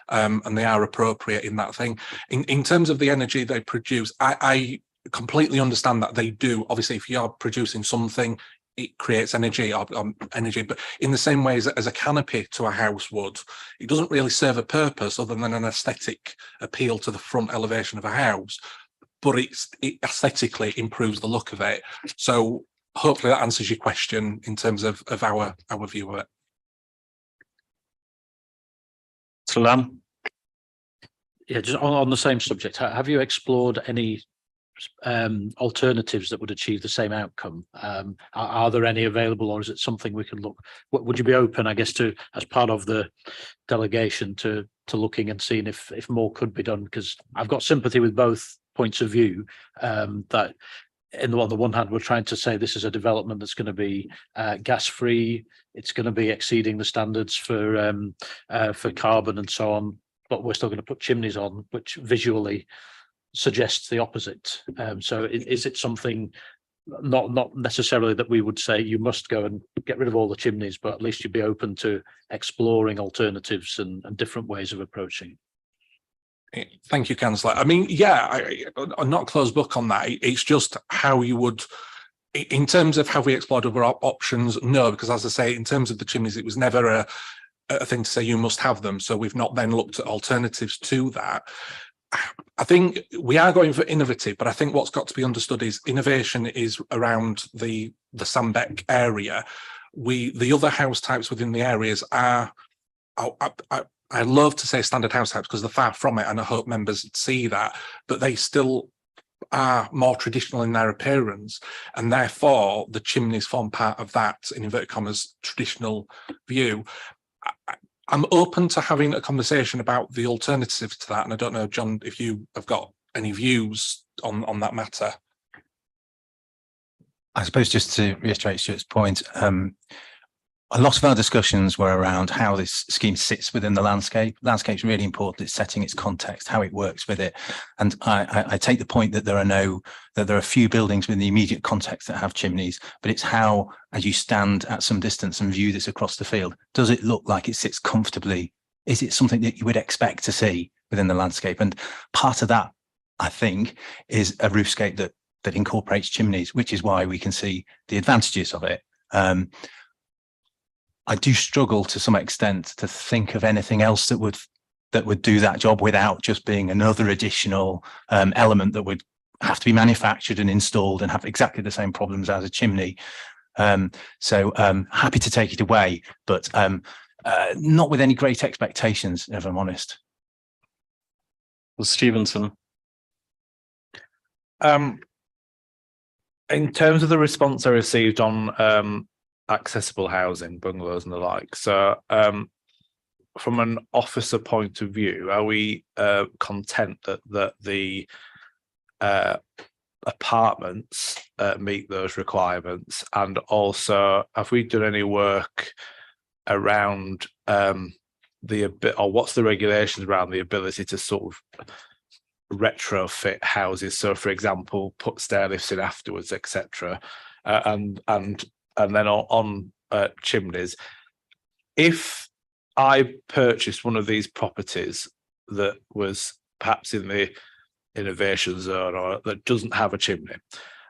And they are appropriate in that thing. In terms of the energy they produce, I completely understand that they do. Obviously, if you're producing something, it creates energy or energy. But in the same way as a canopy to a house would, it doesn't really serve a purpose other than an aesthetic appeal to the front elevation of a house. But it aesthetically improves the look of it. So hopefully that answers your question in terms of our view of it. Salam. Yeah, just on the same subject, have you explored any alternatives that would achieve the same outcome? Are there any available, or is it something we can look? Would you be open, I guess, to, as part of the delegation, to looking and seeing if more could be done? Because I've got sympathy with both points of view. That on the one hand, we're trying to say this is a development that's going to be gas free. It's going to be exceeding the standards for carbon and so on, but we're still going to put chimneys on, which visually suggests the opposite. So is it something not necessarily that we would say you must go and get rid of all the chimneys, but at least you'd be open to exploring alternatives and different ways of approaching? Thank you, Councillor. I mean, yeah, I'm not a closed book on that. It's just how you would, in terms of how we explored other options, no, because as I say, in terms of the chimneys, it was never a thing to say you must have them. So we've not then looked at alternatives to that. I think we are going for innovative, but I think what's got to be understood is innovation is around the Sandbeck area. The other house types within the areas are, I love to say standard house types because they're far from it, and I hope members see that, but they still are more traditional in their appearance, and therefore the chimneys form part of that, in inverted commas, traditional view. I'm open to having a conversation about the alternatives to that, and I don't know, John, if you have got any views on that matter. I suppose just to reiterate Stuart's point, a lot of our discussions were around how this scheme sits within the landscape. Landscape's really important. It's setting its context, how it works with it. And I take the point that there are few buildings within the immediate context that have chimneys, but it's how, as you stand at some distance and view this across the field, does it look like it sits comfortably? Is it something that you would expect to see within the landscape? And part of that, I think, is a roofscape that incorporates chimneys, which is why we can see the advantages of it. I do struggle to some extent to think of anything else that would do that job without just being another additional element that would have to be manufactured and installed and have exactly the same problems as a chimney. So happy to take it away, but not with any great expectations, if I'm honest. Stevenson. In terms of the response I received on accessible housing, bungalows and the like, so from an officer point of view, are we content that the apartments meet those requirements? And also, have we done any work around what's the regulations around the ability to sort of retrofit houses? So, for example, put stair lifts in afterwards, etc. And then on chimneys. If I purchased one of these properties that was perhaps in the innovation zone or that doesn't have a chimney,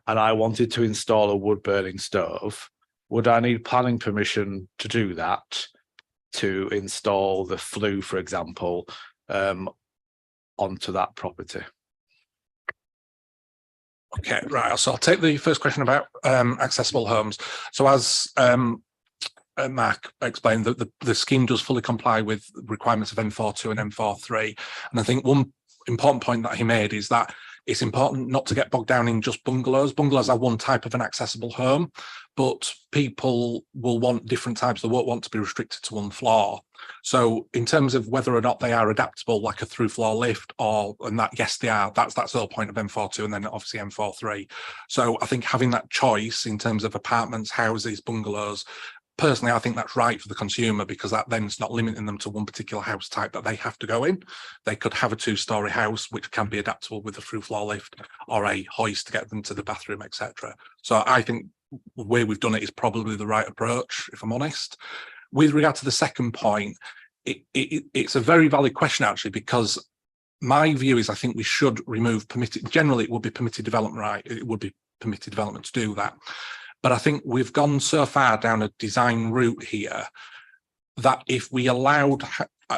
and I wanted to install a wood burning stove, would I need planning permission to do that, to install the flue, for example, onto that property? Okay, right. So I'll take the first question about accessible homes. So as Mark explained, that the scheme does fully comply with requirements of M42 and M43. And I think one important point that he made is that it's important not to get bogged down in just bungalows. Bungalows are one type of an accessible home, but people will want different types. They won't want to be restricted to one floor. So in terms of whether or not they are adaptable, like a through floor lift, yes, they are. That's the whole point of M42 and then obviously M43. So I think having that choice in terms of apartments, houses, bungalows, personally, I think that's right for the consumer, because that then is not limiting them to one particular house type that they have to go in. They could have a 2-story house, which can be adaptable with a through floor lift or a hoist to get them to the bathroom, etc. So I think the way we've done it is probably the right approach, if I'm honest. With regard to the second point, it's a very valid question, actually, because my view is I think we should remove permitted. Generally, it would be permitted development, right? It would be permitted development to do that. But I think we've gone so far down a design route here that if we allowed,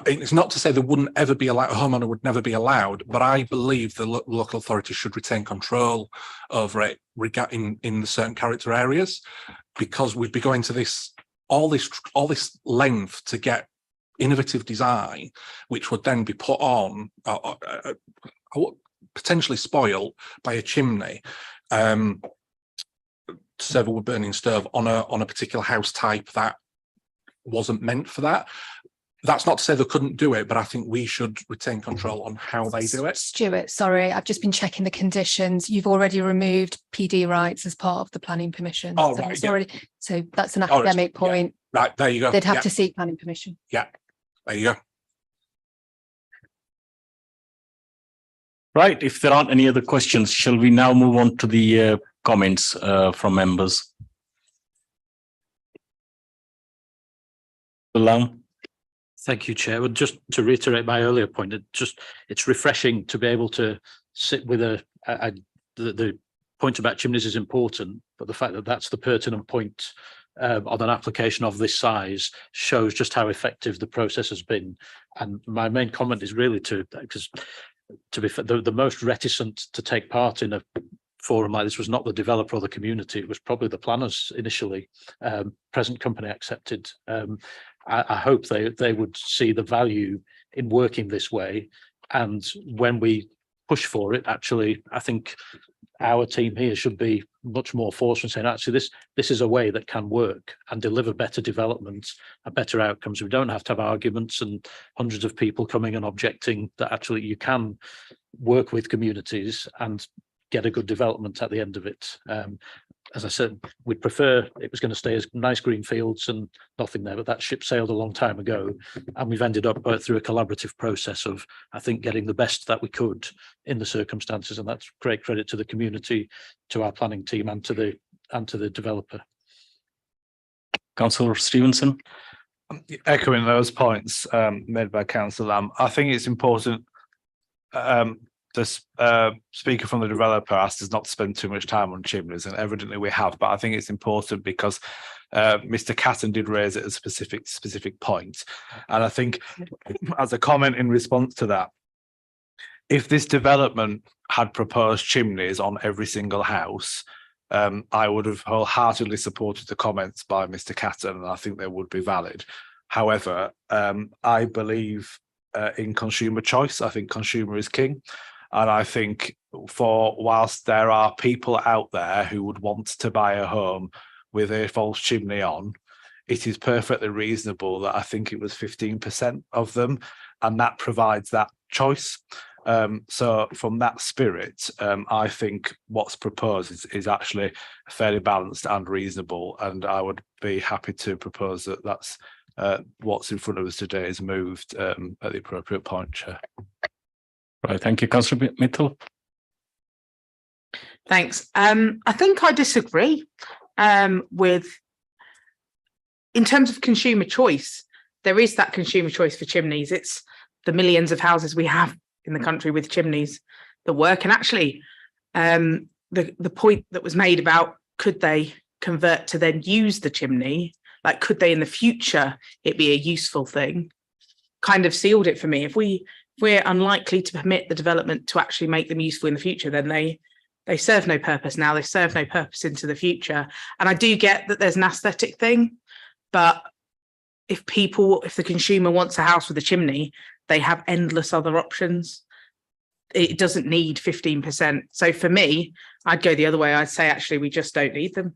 it's not to say there wouldn't ever be allowed, a homeowner would never be allowed, but I believe the local authority should retain control over it in the certain character areas, because we'd be going to all this length to get innovative design, which would then be put on, potentially spoiled by a chimney. To serve a wood burning stove on a particular house type that wasn't meant for that. That's not to say they couldn't do it, but I think we should retain control on how they do it. Stuart, sorry, I've just been checking the conditions. You've already removed PD rights as part of the planning permission. Oh, so right, it's yeah. already, so that's an academic point. Yeah. Right, there you go. They'd have to seek planning permission. Yeah, there you go. Right, if there aren't any other questions, shall we now move on to the comments from members? Lam. Thank you, Chair. Well, just to reiterate my earlier point, it's refreshing to be able to sit with the point about chimneys is important, but the fact that that's the pertinent point on an application of this size shows just how effective the process has been. And my main comment is really because to be fair, the most reticent to take part in a forum like this was not the developer or the community, it was probably the planners initially. Present company accepted. I hope they would see the value in working this way, and when we push for it, actually, I think our team here should be much more forceful in saying, actually, this is a way that can work and deliver better development and better outcomes. We don't have to have arguments and hundreds of people coming and objecting, that actually you can work with communities and get a good development at the end of it. as I said, we'd prefer it was going to stay as nice green fields and nothing there, but that ship sailed a long time ago. And we've ended up through a collaborative process of, I think, getting the best that we could in the circumstances. And that's great credit to the community, to our planning team and to the developer. Councillor Stevenson. Echoing those points made by Councillor Lamb, I think it's important. The speaker from the developer asked us not to spend too much time on chimneys, and evidently we have. But I think it's important because Mr. Catton did raise it as a specific point, and I think as a comment in response to that, if this development had proposed chimneys on every single house, I would have wholeheartedly supported the comments by Mr. Catton, and I think they would be valid. However, I believe in consumer choice. I think consumer is king. And I think whilst there are people out there who would want to buy a home with a false chimney on, it is perfectly reasonable that I think it was 15% of them, and that provides that choice. So from that spirit, I think what's proposed is actually fairly balanced and reasonable, and I would be happy to propose that that's what's in front of us today is moved at the appropriate point, Chair. Right, thank you, Councillor Mitchell. Thanks. I think I disagree with, in terms of consumer choice, there is that consumer choice for chimneys. It's the millions of houses we have in the country with chimneys that work. And actually, the point that was made about could they convert to then use the chimney, like could they in the future it be a useful thing, kind of sealed it for me. If we're unlikely to permit the development to actually make them useful in the future, then they serve no purpose now, they serve no purpose into the future. And I do get that there's an aesthetic thing, but if the consumer wants a house with a chimney, they have endless other options. It doesn't need 15%. So for me, I'd go the other way. I'd say, actually, we just don't need them.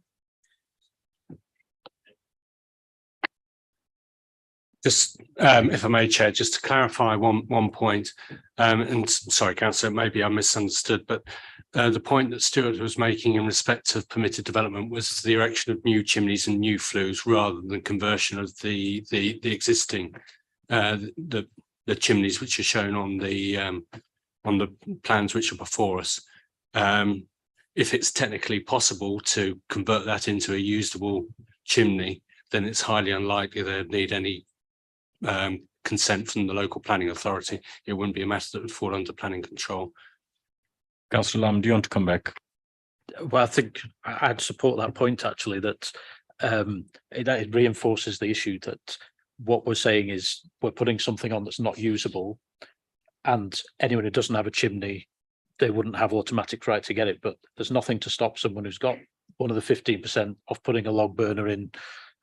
Just, if I may, Chair, just to clarify one point, and sorry, Councillor, maybe I misunderstood, but the point that Stuart was making in respect of permitted development was the erection of new chimneys and new flues rather than conversion of the existing the chimneys which are shown on the plans which are before us. If it's technically possible to convert that into a usable chimney, then it's highly unlikely they'd need any consent from the local planning authority. It wouldn't be a matter that would fall under planning control. Councillor Lamb, do you want to come back? Well, I think I'd support that point, actually, that it reinforces the issue that what we're saying is we're putting something on that's not usable, and anyone who doesn't have a chimney, they wouldn't have automatic right to get it. But there's nothing to stop someone who's got one of the 15% of putting a log burner in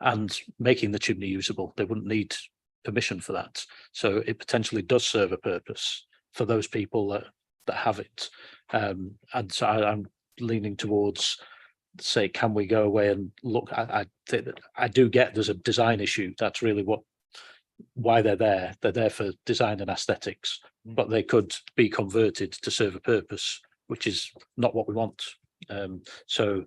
and making the chimney usable. They wouldn't need permission for that. So it potentially does serve a purpose for those people that have it. And so I'm leaning towards, say, can we go away and look? I think that I do get there's a design issue. That's really why they're there. They're there for design and aesthetics, but they could be converted to serve a purpose, which is not what we want. So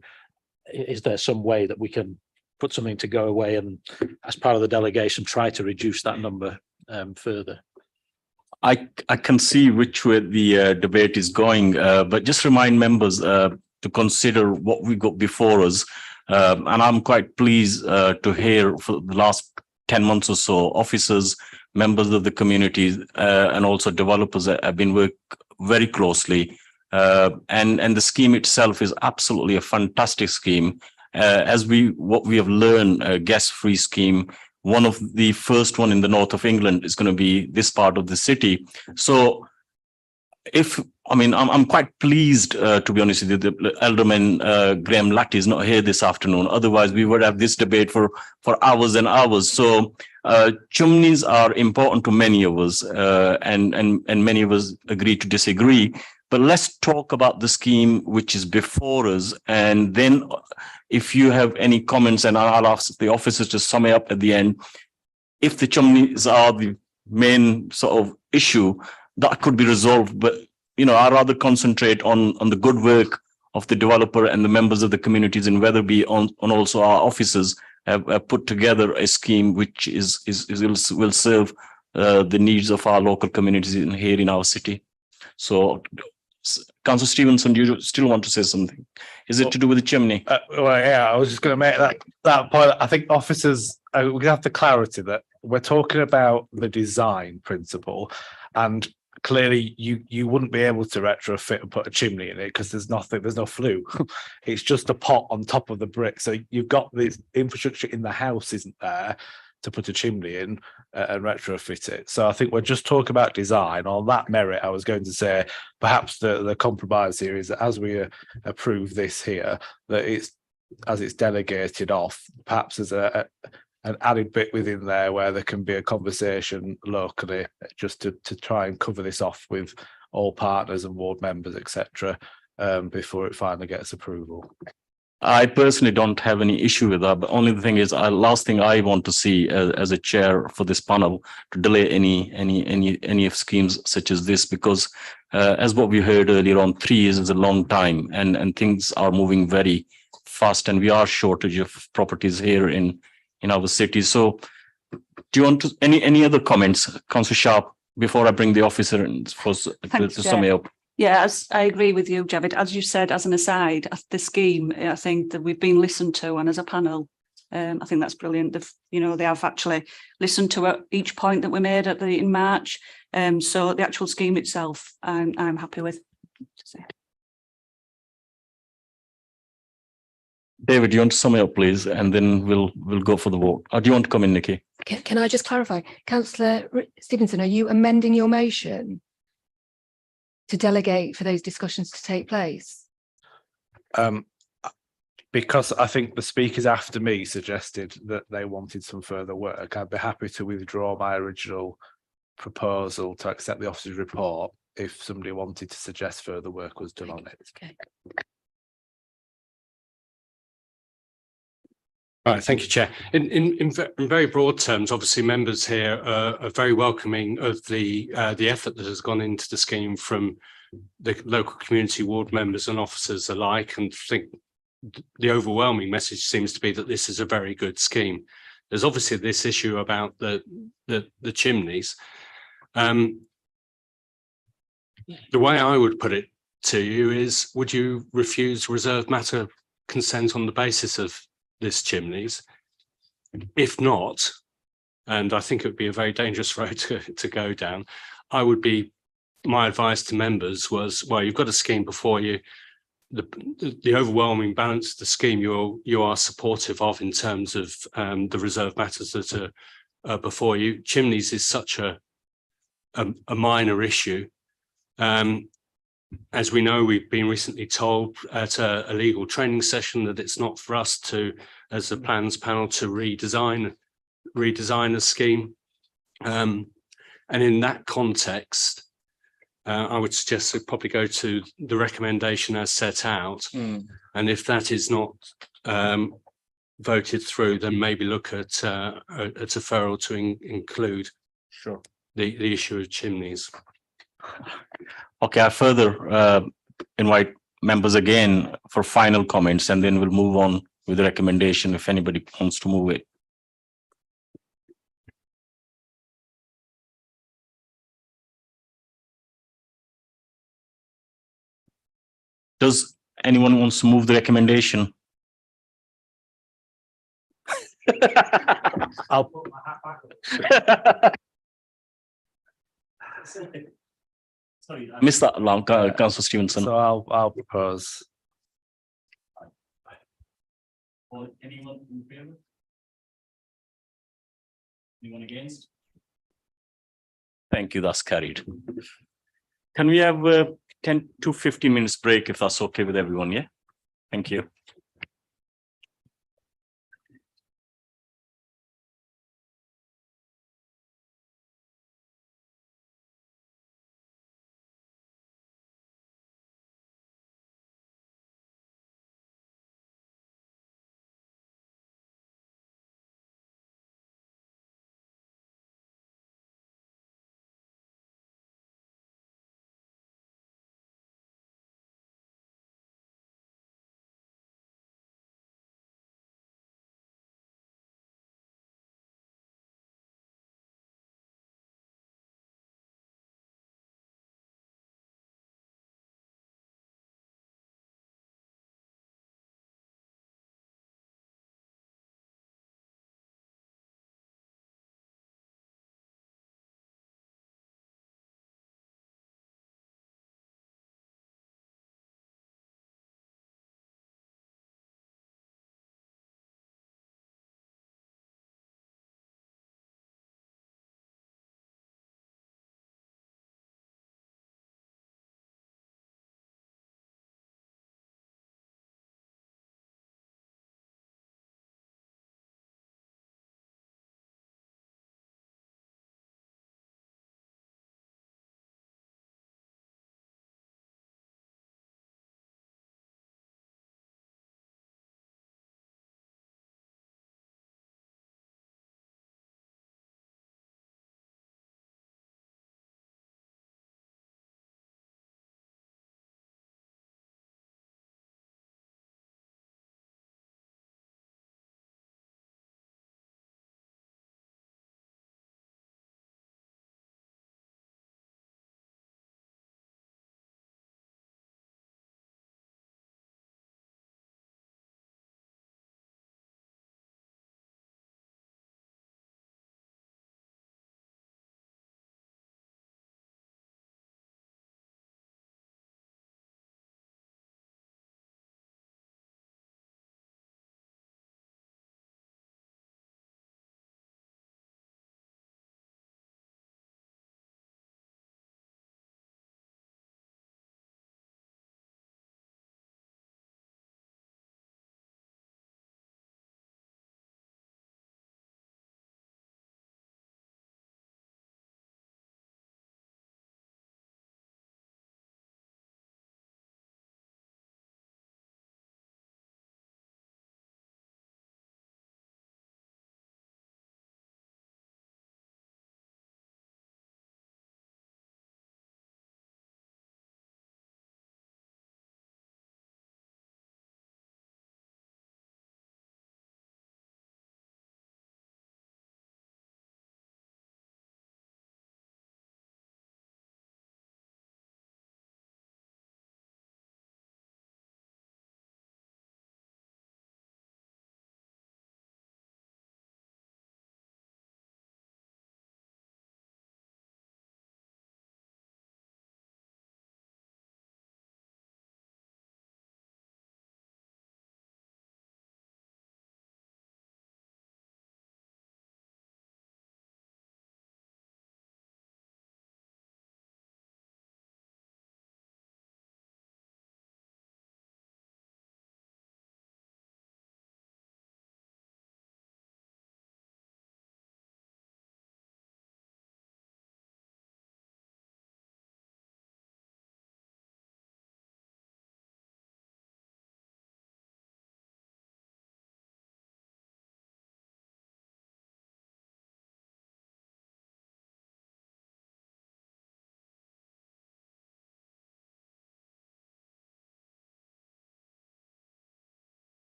is there some way that we can put something to go away and, as part of the delegation, try to reduce that number further? I can see which way the debate is going, but just remind members to consider what we got before us. And I'm quite pleased to hear for the last 10 months or so, officers, members of the community, and also developers have been working very closely. And the scheme itself is absolutely a fantastic scheme. What we have learned, a gas-free scheme, one of the first one in the north of England is going to be this part of the city. So I'm quite pleased, to be honest with you, the Alderman Graham Latty is not here this afternoon. Otherwise, we would have this debate for hours and hours. So chimneys are important to many of us, and many of us agree to disagree. But let's talk about the scheme which is before us. And then if you have any comments, and I'll ask the officers to sum it up at the end, if the chimneys are the main sort of issue, that could be resolved. But, I'd rather concentrate on the good work of the developer and the members of the communities in Wetherby on also our officers have put together a scheme which will serve the needs of our local communities here in our city. So, Councillor Stevenson, do you still want to say something? Is it to do with the chimney? Well, yeah, I was just going to make that point. I think officers, we have the clarity that we're talking about the design principle, and clearly you wouldn't be able to retrofit and put a chimney in it because there's no flue. It's just a pot on top of the brick. So you've got this infrastructure in the house isn't there to put a chimney in and retrofit it. So I think we're just talking about design. On that merit, I was going to say perhaps the compromise here is that as we approve this here, that it's delegated off, perhaps as an added bit within there where there can be a conversation locally just to try and cover this off with all partners and ward members, etc., before it finally gets approval. I personally don't have any issue with that, but only the thing is, last thing I want to see as a chair for this panel to delay any of schemes such as this, because as what we heard earlier on, 3 years is a long time, and things are moving very fast, and we are shortage of properties here in our city. So, do you want to any other comments, Councillor Sharp, before I bring the officer in to sum it up? Yeah, I agree with you, Javid. As you said, as an aside, the scheme, I think that we've been listened to, and as a panel, I think that's brilliant. They have actually listened to each point that we made in March. So the actual scheme itself, I'm happy with. David, do you want to sum it up, please, and then we'll go for the vote. Or do you want to come in, Nikki? Can I just clarify, Councillor Stevenson, are you amending your motion to delegate for those discussions to take place? Because I think the speakers after me suggested that they wanted some further work, I'd be happy to withdraw my original proposal to accept the officer's report if somebody wanted to suggest further work was done on it. Okay. All right, thank you, Chair. In very broad terms, obviously members here are very welcoming of the effort that has gone into the scheme from the local community ward members and officers alike, and think the overwhelming message seems to be that this is a very good scheme. There's obviously this issue about the chimneys. The way I would put it to you is, would you refuse reserved matter consent on the basis of this chimneys? If not, and I think it would be a very dangerous road to go down, my advice to members was, well, you've got a scheme before you. The overwhelming balance of the scheme you are supportive of in terms of the reserved matters that are before you. Chimneys is such a minor issue. As we know, we've been recently told at a legal training session that it's not for us to, as a plans panel, to redesign a scheme. And in that context, I would suggest to probably go to the recommendation as set out. And if that is not voted through, then maybe look at a deferral to include the issue of chimneys. Okay, I further invite members again for final comments, and then we'll move on with the recommendation if anybody wants to move it. Does anyone wants to move the recommendation? I'll put my hat back. Sorry, I missed that along, Councillor Stevenson. So I'll propose. Anyone in favor? Anyone against? Thank you, that's carried. Can we have 10 to 15 minutes break if that's okay with everyone? Yeah, thank you.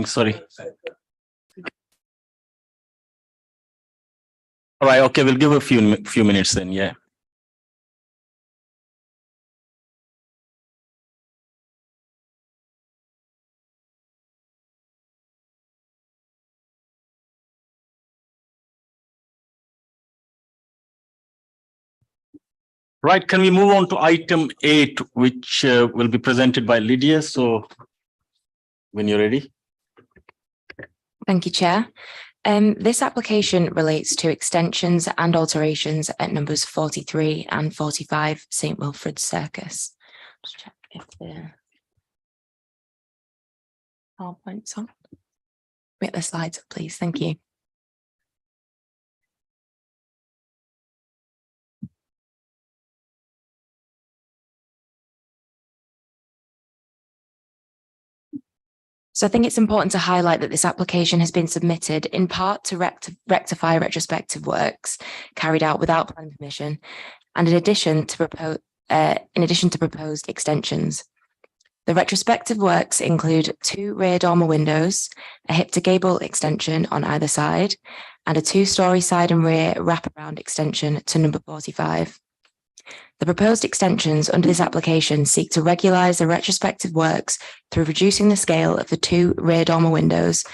Sorry. All right, okay, we'll give a few minutes then, yeah. Right, can we move on to item 8, which will be presented by Lydia? So when you're ready. Thank you, Chair. This application relates to extensions and alterations at numbers 43 and 45 St Wilfrid Circus. Just check if the PowerPoint's on. Get the slides up, please. Thank you. So I think it's important to highlight that this application has been submitted in part to rectify retrospective works carried out without planning permission, and in addition to proposed extensions. The retrospective works include 2 rear dormer windows, a hip to gable extension on either side, and a 2-storey side and rear wraparound extension to number 45. The proposed extensions under this application seek to regularize the retrospective works through reducing the scale of the 2 rear dormer windows,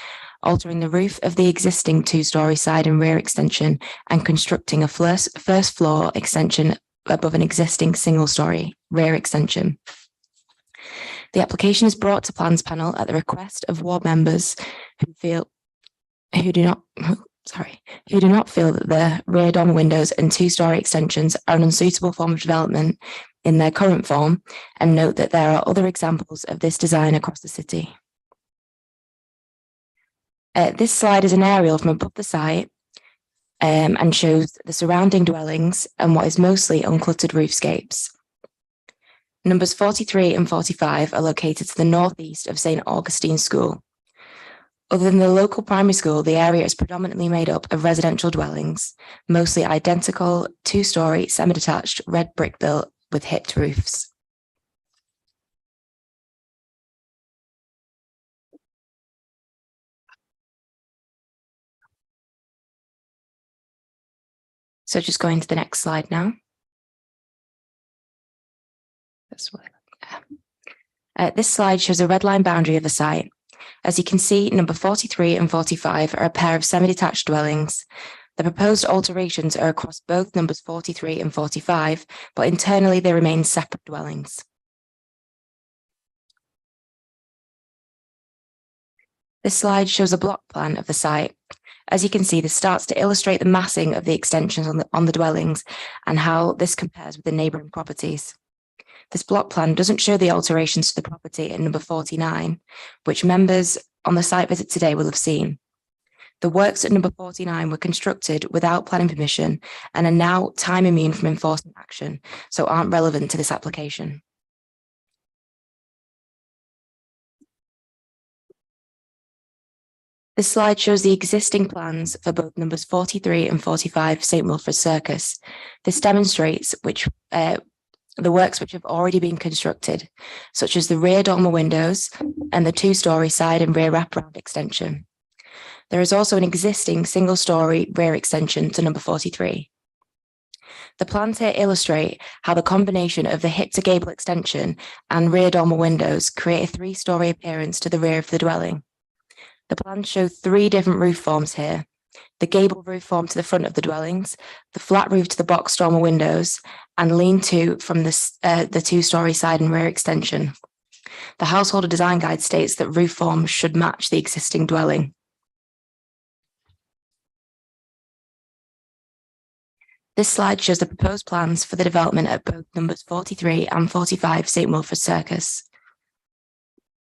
altering the roof of the existing 2-storey side and rear extension, and constructing a first floor extension above an existing single-storey rear extension. The application is brought to Plans Panel at the request of ward members who do not feel that the rear dormer windows and 2-storey extensions are an unsuitable form of development in their current form, and note that there are other examples of this design across the city. This slide is an aerial from above the site and shows the surrounding dwellings and what is mostly uncluttered roofscapes. Numbers 43 and 45 are located to the northeast of St Augustine School. Other than the local primary school, the area is predominantly made up of residential dwellings, mostly identical 2-storey semi-detached red brick built with hipped roofs. So just going to the next slide now. This slide shows a red line boundary of the site. As you can see, number 43 and 45 are a pair of semi-detached dwellings. The proposed alterations are across both numbers 43 and 45, but internally they remain separate dwellings. This slide shows a block plan of the site. As you can see, this starts to illustrate the massing of the extensions on the dwellings and how this compares with the neighbouring properties. This block plan doesn't show the alterations to the property at number 49, which members on the site visit today will have seen. The works at number 49 were constructed without planning permission and are now time immune from enforcement action, so aren't relevant to this application. This slide shows the existing plans for both numbers 43 and 45 St Wilfrid Circus. This demonstrates the works which have already been constructed, such as the rear dormer windows and the 2-storey side and rear wraparound extension. There is also an existing single-storey rear extension to number 43. The plans here illustrate how the combination of the hip to gable extension and rear dormer windows create a 3-storey appearance to the rear of the dwelling. The plans show 3 different roof forms here: the gable roof form to the front of the dwellings, the flat roof to the box dormer windows, and lean-to from the 2-storey side and rear extension. The Householder Design Guide states that roof forms should match the existing dwelling. This slide shows the proposed plans for the development at both numbers 43 and 45 St Wilfrid Circus.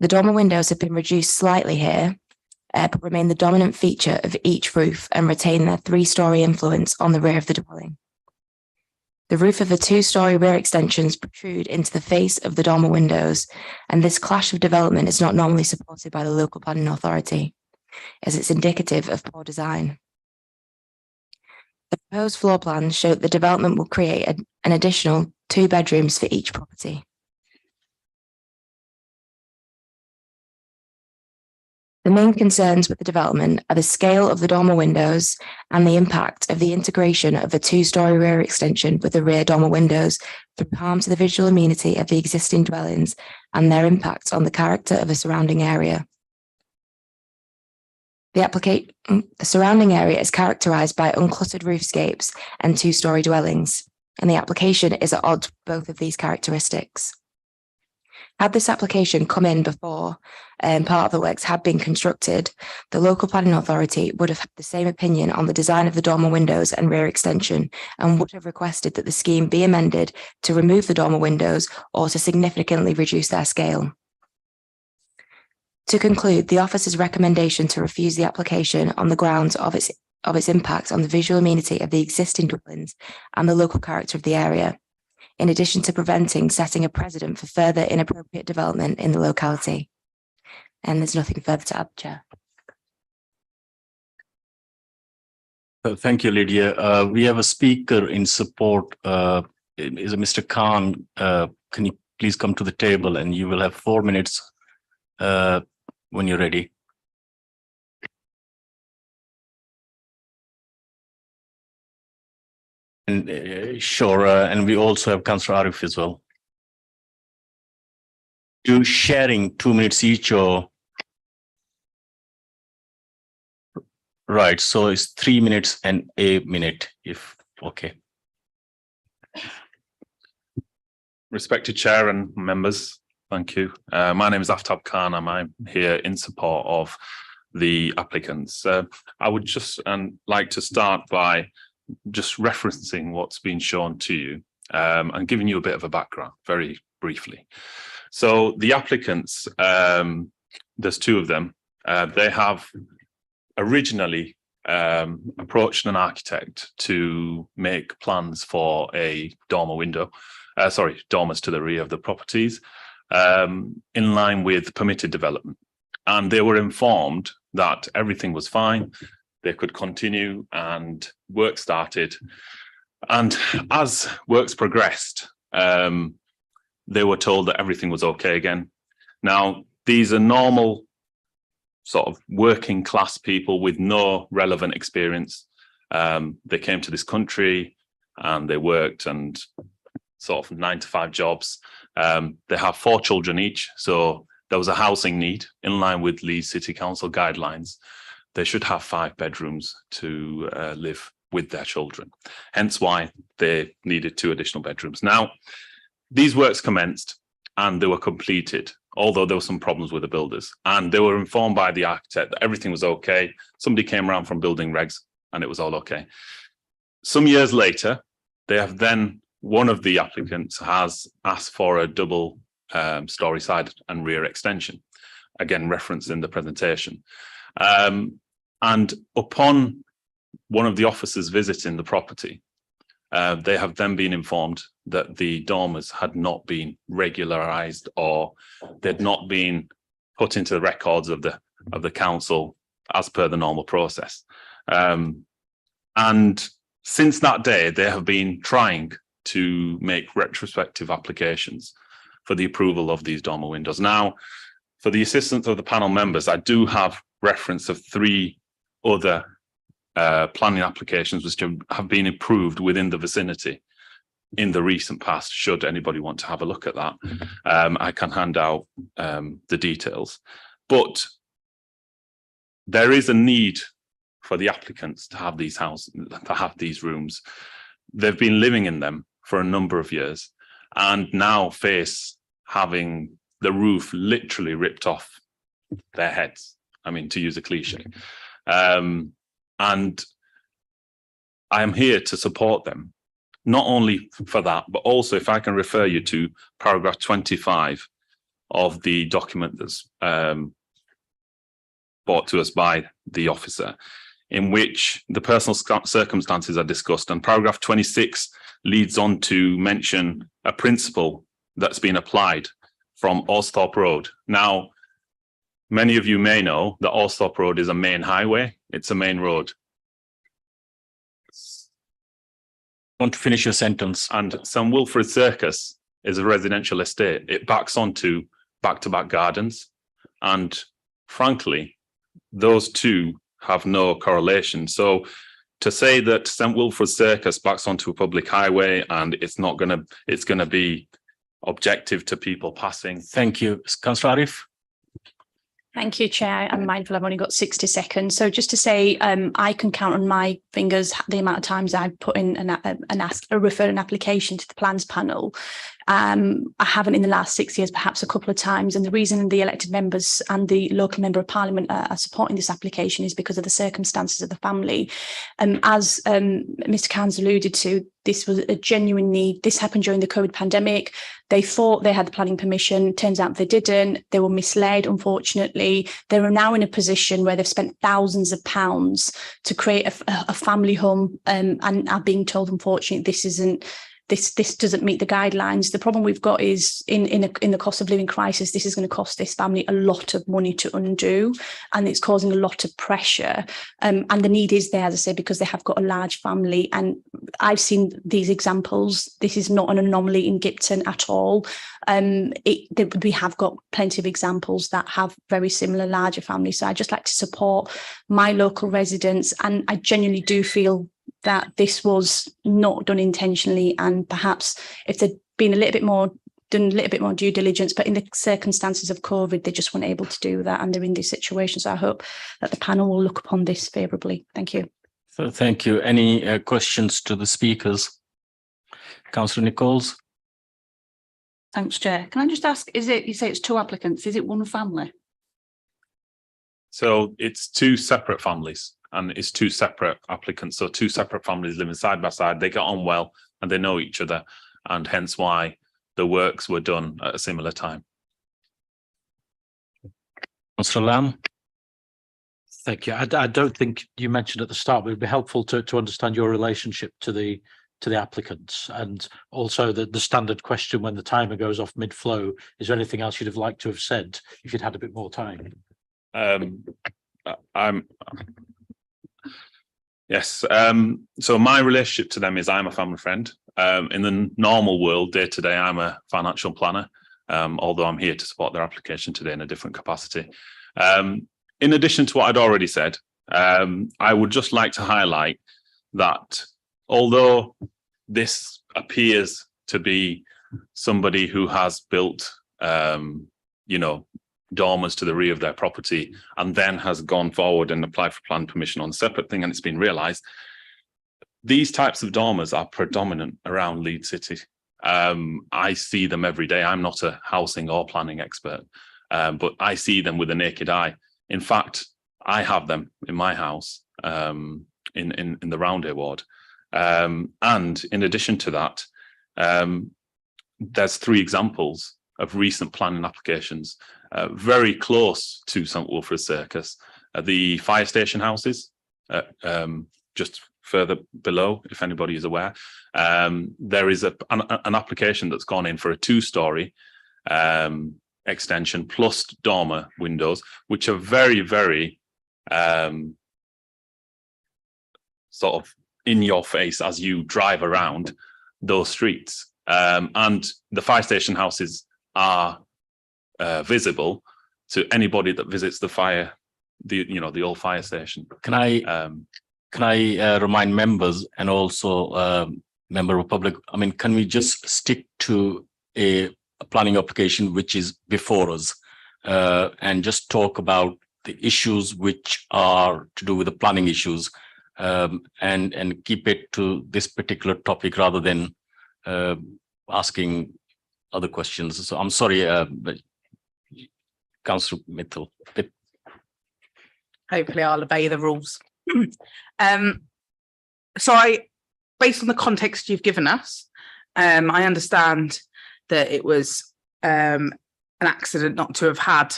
The dormer windows have been reduced slightly here, but remain the dominant feature of each roof and retain their 3-storey influence on the rear of the dwelling. The roof of the 2-storey rear extensions protrude into the face of the dormer windows, and this clash of development is not normally supported by the local planning authority, as it's indicative of poor design. The proposed floor plans show that the development will create an additional 2 bedrooms for each property. The main concerns with the development are the scale of the dormer windows and the impact of the integration of a two-storey rear extension with the rear dormer windows through harm to the visual amenity of the existing dwellings and their impact on the character of the surrounding area. The surrounding area is characterised by uncluttered roofscapes and two-storey dwellings, and the application is at odds with both of these characteristics. Had this application come in before part of the works had been constructed, the local planning authority would have had the same opinion on the design of the dormer windows and rear extension and would have requested that the scheme be amended to remove the dormer windows or to significantly reduce their scale. To conclude, the officer's recommendation to refuse the application on the grounds of its impact on the visual amenity of the existing dwellings and the local character of the area, in addition to preventing setting a precedent for further inappropriate development in the locality. And there's nothing further to add, Chair. Thank you, Lydia. We have a speaker in support. Is Mr. Khan? Can you please come to the table, and you will have 4 minutes when you're ready. And sure, and we also have Councillor Arif as well. You sharing 2 minutes each, or right? So it's 3 minutes and a minute, if okay. Respected Chair and members, thank you. My name is Aftab Khan, and I'm here in support of the applicants. I would just like to start by just referencing what's been shown to you and giving you a bit of a background very briefly. So the applicants, there's two of them. They have originally approached an architect to make plans for a dormer window, dormers to the rear of the properties in line with permitted development. And they were informed that everything was fine. They could continue, and work started. And as works progressed, they were told that everything was okay again. Now, these are normal sort of working class people with no relevant experience. They came to this country and they worked and sort of 9-to-5 jobs. They have 4 children each. So there was a housing need in line with Leeds City Council guidelines. They should have 5 bedrooms to live with their children. Hence why they needed 2 additional bedrooms. Now, these works commenced and they were completed, although there were some problems with the builders. And they were informed by the architect that everything was okay. Somebody came around from building regs and it was all okay. Some years later, they have then, one of the applicants has asked for a double story side and rear extension, again, referenced in the presentation. And upon one of the officers visiting the property, they have then been informed that the dormers had not been regularized, or they'd not been put into the records of the council as per the normal process. And since that day, they have been trying to make retrospective applications for the approval of these dormer windows. Now, for the assistance of the panel members, I do have reference of 3 other planning applications which have been approved within the vicinity in the recent past, should anybody want to have a look at that. I can hand out the details. But there is a need for the applicants to have these houses, to have these rooms. They've been living in them for a number of years and now face having the roof literally ripped off their heads. I mean, to use a cliche. And I am here to support them, not only for that, but also if I can refer you to paragraph 25 of the document that's brought to us by the officer, in which the personal circumstances are discussed. And paragraph 26 leads on to mention a principle that's been applied from Alsthorpe Road. Now, many of you may know that Alsthorpe Road is a main highway. It's a main road. Want to finish your sentence? And St Wilfrid Circus is a residential estate. It backs onto back-to-back gardens. And frankly, those two have no correlation. So to say that St Wilfrid Circus backs onto a public highway and it's going to be objective to people passing. Thank you. Councillor Arif. Thank you, Chair. I'm mindful I've only got 60 seconds. So just to say, I can count on my fingers the amount of times I've put in referred an application to the plans panel. I haven't in the last 6 years, perhaps a couple of times. And the reason the elected members and the local member of parliament are supporting this application is because of the circumstances of the family. As Mr. Cairns alluded to, this was a genuine need. This happened during the COVID pandemic. They thought they had the planning permission. Turns out they didn't. They were misled, unfortunately. They are now in a position where they've spent thousands of pounds to create a family home and are being told, unfortunately, this doesn't meet the guidelines. The problem we've got is in the cost of living crisis, this is going to cost this family a lot of money to undo, and it's causing a lot of pressure. And the need is there, as I say, because they have got a large family. And I've seen these examples. This is not an anomaly in Gipton at all. We have got plenty of examples that have very similar larger families. So I just like to support my local residents, and I genuinely do feel that this was not done intentionally, and perhaps if they'd been done a little bit more due diligence, but in the circumstances of COVID, they just weren't able to do that, and they're in this situation. So I hope that the panel will look upon this favourably. Thank you. So thank you. Any questions to the speakers? Councillor Nichols. Thanks, Chair. Can I just ask, you say it's two applicants, is it one family? So it's two separate families. And it's two separate applicants. So two separate families living side by side. They get on well and they know each other, and hence why the works were done at a similar time. Councillor Lamb. Thank you. I don't think you mentioned at the start, but it'd be helpful to understand your relationship to the applicants, and also the standard question when the timer goes off mid-flow. Is there anything else you'd have liked to have said if you'd had a bit more time? Yes. So my relationship to them is I'm a family friend. In the normal world, day to day, I'm a financial planner, although I'm here to support their application today in a different capacity. In addition to what I'd already said, I would just like to highlight that although this appears to be somebody who has built, dormers to the rear of their property and then has gone forward and applied for planning permission on a separate thing and it's been realised, these types of dormers are predominant around Leeds City. I see them every day. I'm not a housing or planning expert, but I see them with the naked eye. In fact, I have them in my house in the Roundhay ward. And in addition to that, there's 3 examples of recent planning applications very close to St Wilfrid Circus. The fire station houses, just further below, if anybody is aware. There is an application that's gone in for a 2-storey extension plus dormer windows, which are very, very sort of in your face as you drive around those streets. And the fire station houses are visible to anybody that visits the old fire station. Can I remind members and also member of public, can we just stick to a planning application which is before us and just talk about the issues which are to do with the planning issues and keep it to this particular topic rather than asking other questions. So I'm sorry, but Councillor Mitchell. Hopefully I'll obey the rules. Based on the context you've given us, I understand that it was an accident not to have had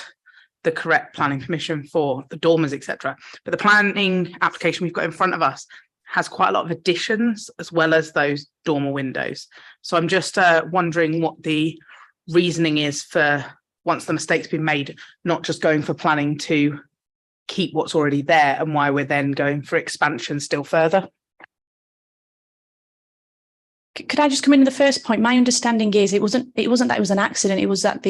the correct planning permission for the dormers, etc. But the planning application we've got in front of us has quite a lot of additions as well as those dormer windows. So I'm just wondering what the reasoning is for, once the mistake's been made, not just going for planning to keep what's already there, and why we're then going for expansion still further. Could I just come in the first point? My understanding is it wasn't that it was an accident. It was that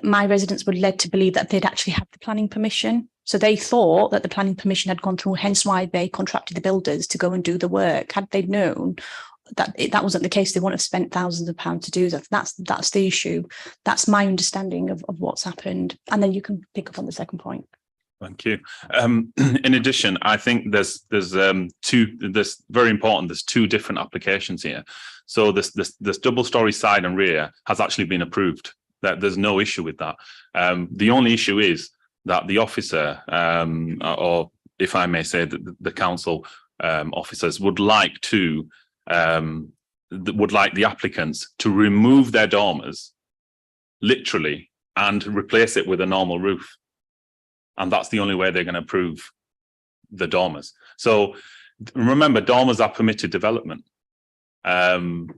my residents were led to believe that they'd actually had the planning permission. So they thought that the planning permission had gone through, hence why they contracted the builders to go and do the work. Had they known that that wasn't the case, they wouldn't have spent thousands of pounds to do that. That's the issue. That's my understanding of what's happened. And then you can pick up on the second point. Thank you. In addition, I think there's very important. There's two different applications here. So this double story side and rear has actually been approved. That there's no issue with that. The only issue is that the officer, or if I may say, the council officers would like the applicants to remove their dormers, literally, and replace it with a normal roof. And that's the only way they're going to approve the dormers. So remember, dormers are permitted development. And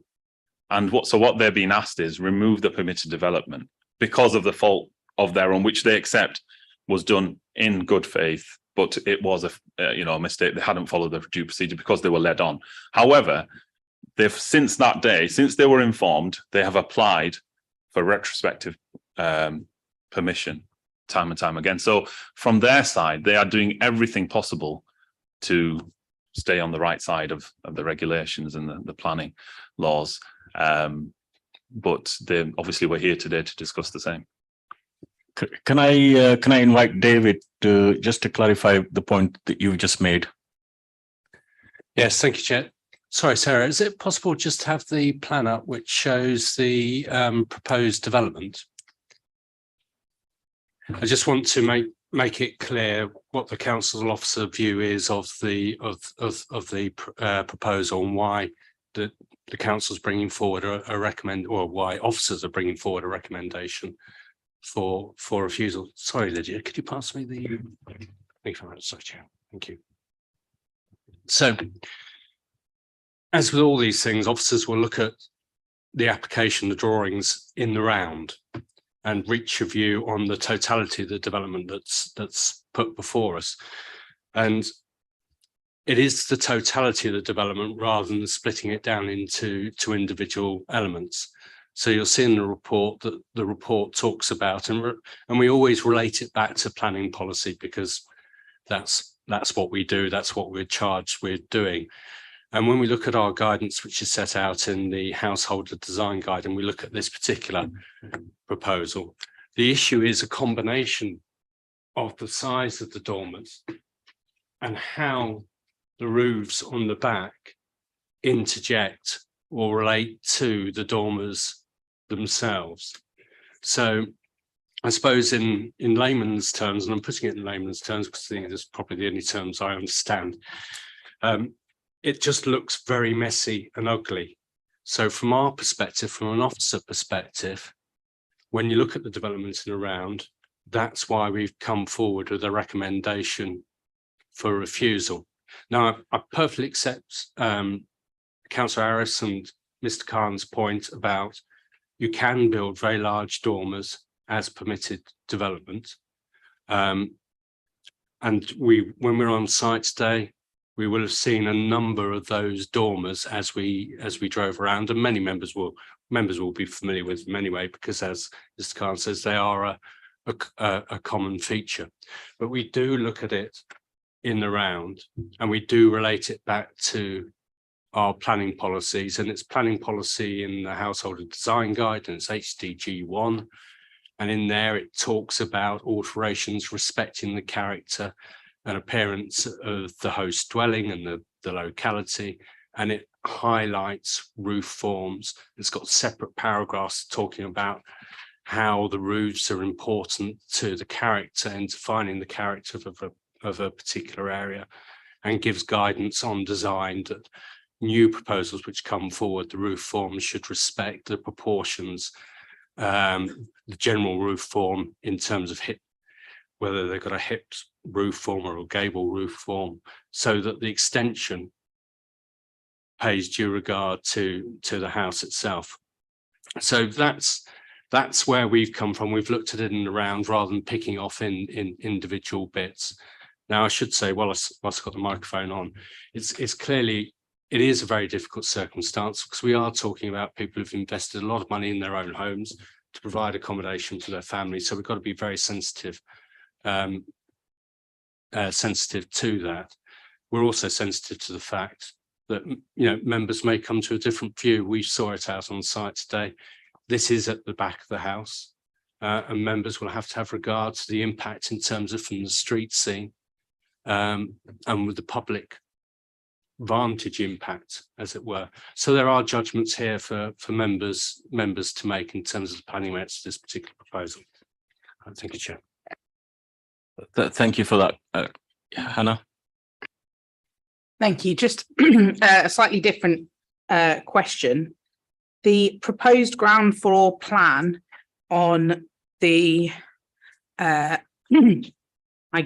what they're being asked is remove the permitted development because of the fault of their own, which they accept was done in good faith, but it was a mistake. They hadn't followed the due procedure because they were led on. However, they've since that day, since they were informed, they have applied for retrospective permission time and time again. So from their side, they are doing everything possible to stay on the right side of the regulations and the planning laws. But they obviously we're here today to discuss the same. Can I invite David just to clarify the point that you've just made? Yes, thank you, Chair. Sorry, Sarah, is it possible just to have the plan up which shows the proposed development? I just want to make it clear what the council officer view is of the proposal and why the council's bringing forward why officers are bringing forward a recommendation for refusal. Sorry, Lydia, could you pass me the? Thank you very much, Sorry, Chair. Thank you. So, as with all these things, officers will look at the application, the drawings in the round, and reach a view on the totality of the development that's put before us. And it is the totality of the development rather than splitting it down into individual elements. So you'll see in the report that the report talks about, and we always relate it back to planning policy because that's what we do, that's what we're charged with doing. And when we look at our guidance, which is set out in the householder design guide, and we look at this particular proposal, the issue is a combination of the size of the dormers and how the roofs on the back interject or relate to the dormers themselves. So I suppose in layman's terms, and I'm putting it in layman's terms because I think that's probably the only terms I understand, it just looks very messy and ugly. So from our perspective, from an officer perspective, when you look at the developments in around, that's why we've come forward with a recommendation for refusal. Now, I perfectly accept Councillor Harris and Mr. Khan's point about you can build very large dormers as permitted development. And when we're on site today, we will have seen a number of those dormers as we drove around, and many members will be familiar with them anyway, because as Mr. Khan says, they are a common feature. But we do look at it in the round, and we do relate it back to our planning policies, and it's planning policy in the household design guide, and it's HDG1, and in there it talks about alterations respecting the character and appearance of the host dwelling and the locality, and it highlights roof forms. It's got separate paragraphs talking about how the roofs are important to the character and defining the character of a particular area, and gives guidance on design that new proposals which come forward, the roof forms should respect the proportions, the general roof form in terms of hip, whether they've got a hipped roof form or a gable roof form, so that the extension pays due regard to the house itself. So that's where we've come from. We've looked at it in the round rather than picking off in individual bits. Now, I should say, whilst I've got the microphone on, it's clearly, it is a very difficult circumstance because we are talking about people who've invested a lot of money in their own homes to provide accommodation for their families. So we've got to be very sensitive sensitive to that. We're also sensitive to the fact that, you know, members may come to a different view. We saw it out on site today. This is at the back of the house, and members will have to have regard to the impact in terms of from the street scene, and with the public vantage impact, as it were. So there are judgments here for members to make in terms of the planning merits of this particular proposal. Thank you, Chair. Thank you for that, Hannah. Thank you. Just a slightly different question. The proposed ground floor plan on the, I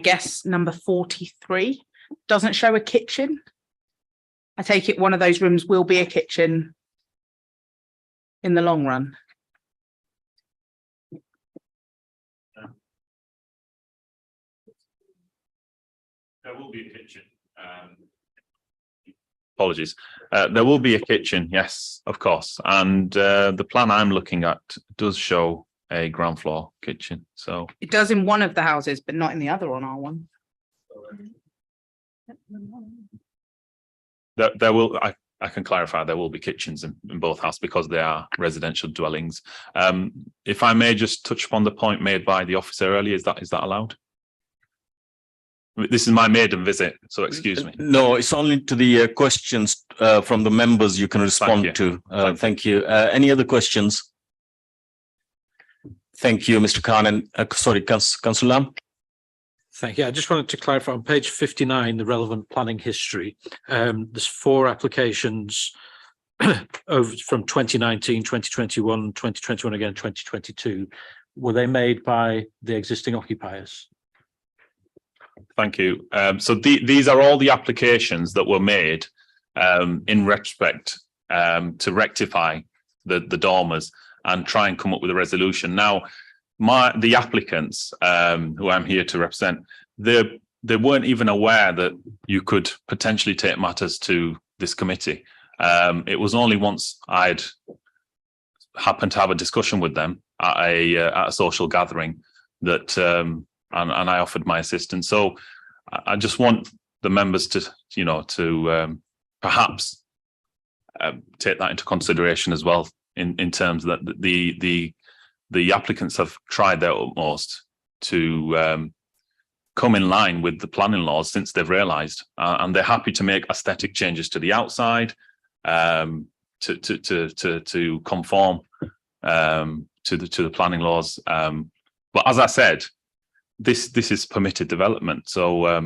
guess, number 43 doesn't show a kitchen. I take it one of those rooms will be a kitchen in the long run. There will be a kitchen. Apologies. There will be a kitchen, yes, of course. And the plan I'm looking at does show a ground floor kitchen. So It does in one of the houses, but not in the other on our one. there will, I can clarify, there will be kitchens in both houses because they are residential dwellings. If I may just touch upon the point made by the officer earlier, is that allowed? This is my maiden visit, so excuse me. No, it's only to the questions from the members you can respond to. Thank you. Any other questions? Thank you, Mr. Khan. And sorry, Councillor Lamb. Thank you. I just wanted to clarify on page 59, the relevant planning history. There's 4 applications over from 2019, 2021, 2021 again, 2022. Were they made by the existing occupiers? Thank you. So these are all the applications that were made in retrospect to rectify the dormers and try and come up with a resolution. Now, the applicants who I'm here to represent, they weren't even aware that you could potentially take matters to this committee. It was only once I'd happened to have a discussion with them at a social gathering that and I offered my assistance. So I just want the members to, you know, to perhaps take that into consideration as well in terms that the applicants have tried their utmost to come in line with the planning laws since they've realised, and they're happy to make aesthetic changes to the outside to conform to the planning laws. But as I said, this is permitted development. So,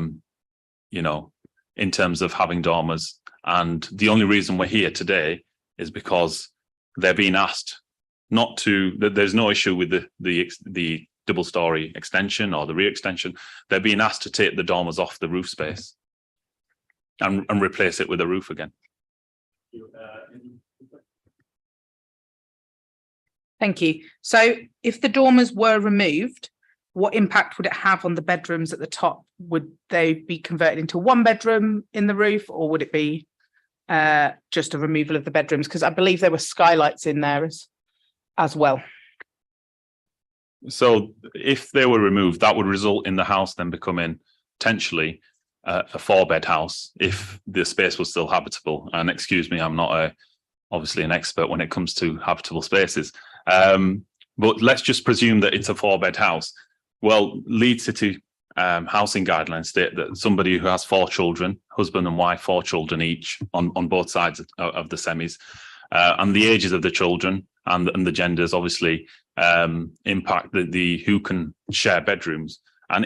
you know, in terms of having dormers, and the only reason we're here today is because they're being asked not to. There's no issue with the double-story extension or the re-extension. They're being asked to take the dormers off the roof space and replace it with a roof again. Thank you. So if the dormers were removed, what impact would it have on the bedrooms at the top? Would they be converted into 1 bedroom in the roof, or would it be just a removal of the bedrooms? Because I believe there were skylights in there as well. So if they were removed, that would result in the house then becoming potentially a 4-bed house if the space was still habitable. And excuse me, I'm not obviously an expert when it comes to habitable spaces. But let's just presume that it's a 4-bed house. Well, Leeds City housing guidelines state that somebody who has 4 children, husband and wife, 4 children each on both sides of the semis, and the ages of the children and the genders obviously impact the who can share bedrooms. And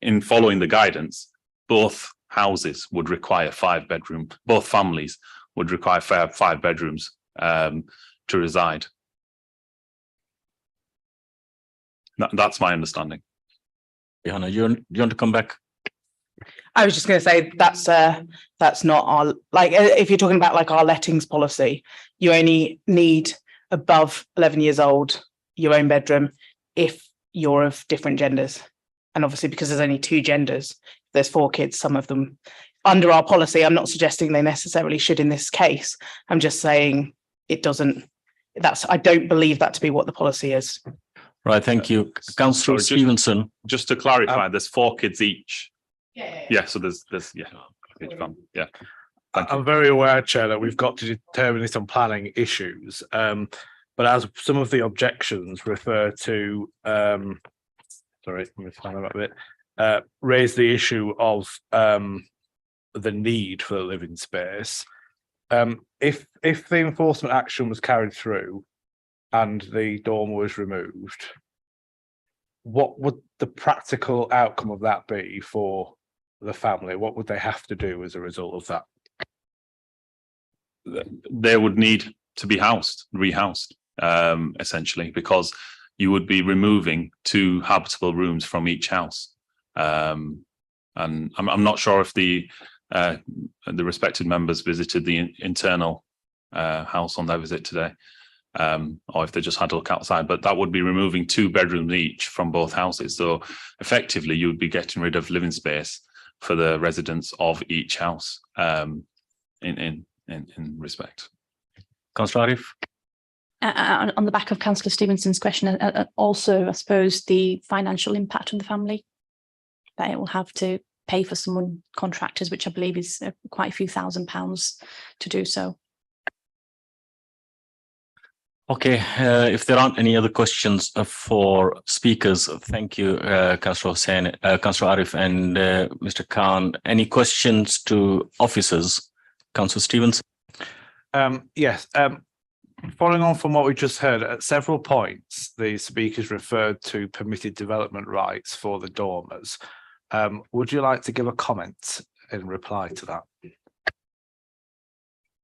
in following the guidance, both houses would require 5 bedrooms. Both families would require 5 bedrooms to reside. That's my understanding. Johanna, you want to come back? I was just going to say that's not our, like, if you're talking about like our lettings policy, you only need above 11 years old your own bedroom if you're of different genders. And obviously because there's only 2 genders, there's 4 kids, some of them under our policy. I'm not suggesting they necessarily should in this case. I'm just saying it doesn't, I don't believe that to be what the policy is. Right, thank you. Councillor Stevenson. Just to clarify, there's 4 kids each Yeah, so there's, yeah. Yeah. I'm very aware, Chair, that we've got to determine this on planning issues. But as some of the objections refer to, sorry, let me find that a bit, raise the issue of the need for the living space. If the enforcement action was carried through and the dormer was removed, what would the practical outcome of that be for the family? What would they have to do as a result of that? They would need to be rehoused, essentially, because you would be removing 2 habitable rooms from each house. And I'm not sure if the respected members visited the internal house on their visit today, or if they just had a look outside, but that would be removing 2 bedrooms each from both houses. So effectively you would be getting rid of living space for the residents of each house, in respect. Councillor Arif? On the back of Councillor Stevenson's question, also, I suppose, the financial impact on the family that it will have to pay for someone contractors, which I believe is quite a few £1,000s to do so. Okay, if there aren't any other questions for speakers, thank you, Councillor Hussain, Councillor Arif and Mr. Khan. Any questions to officers? Councillor Stevens? Yes. Following on from what we just heard, at several points, the speakers referred to permitted development rights for the dormers. Would you like to give a comment in reply to that?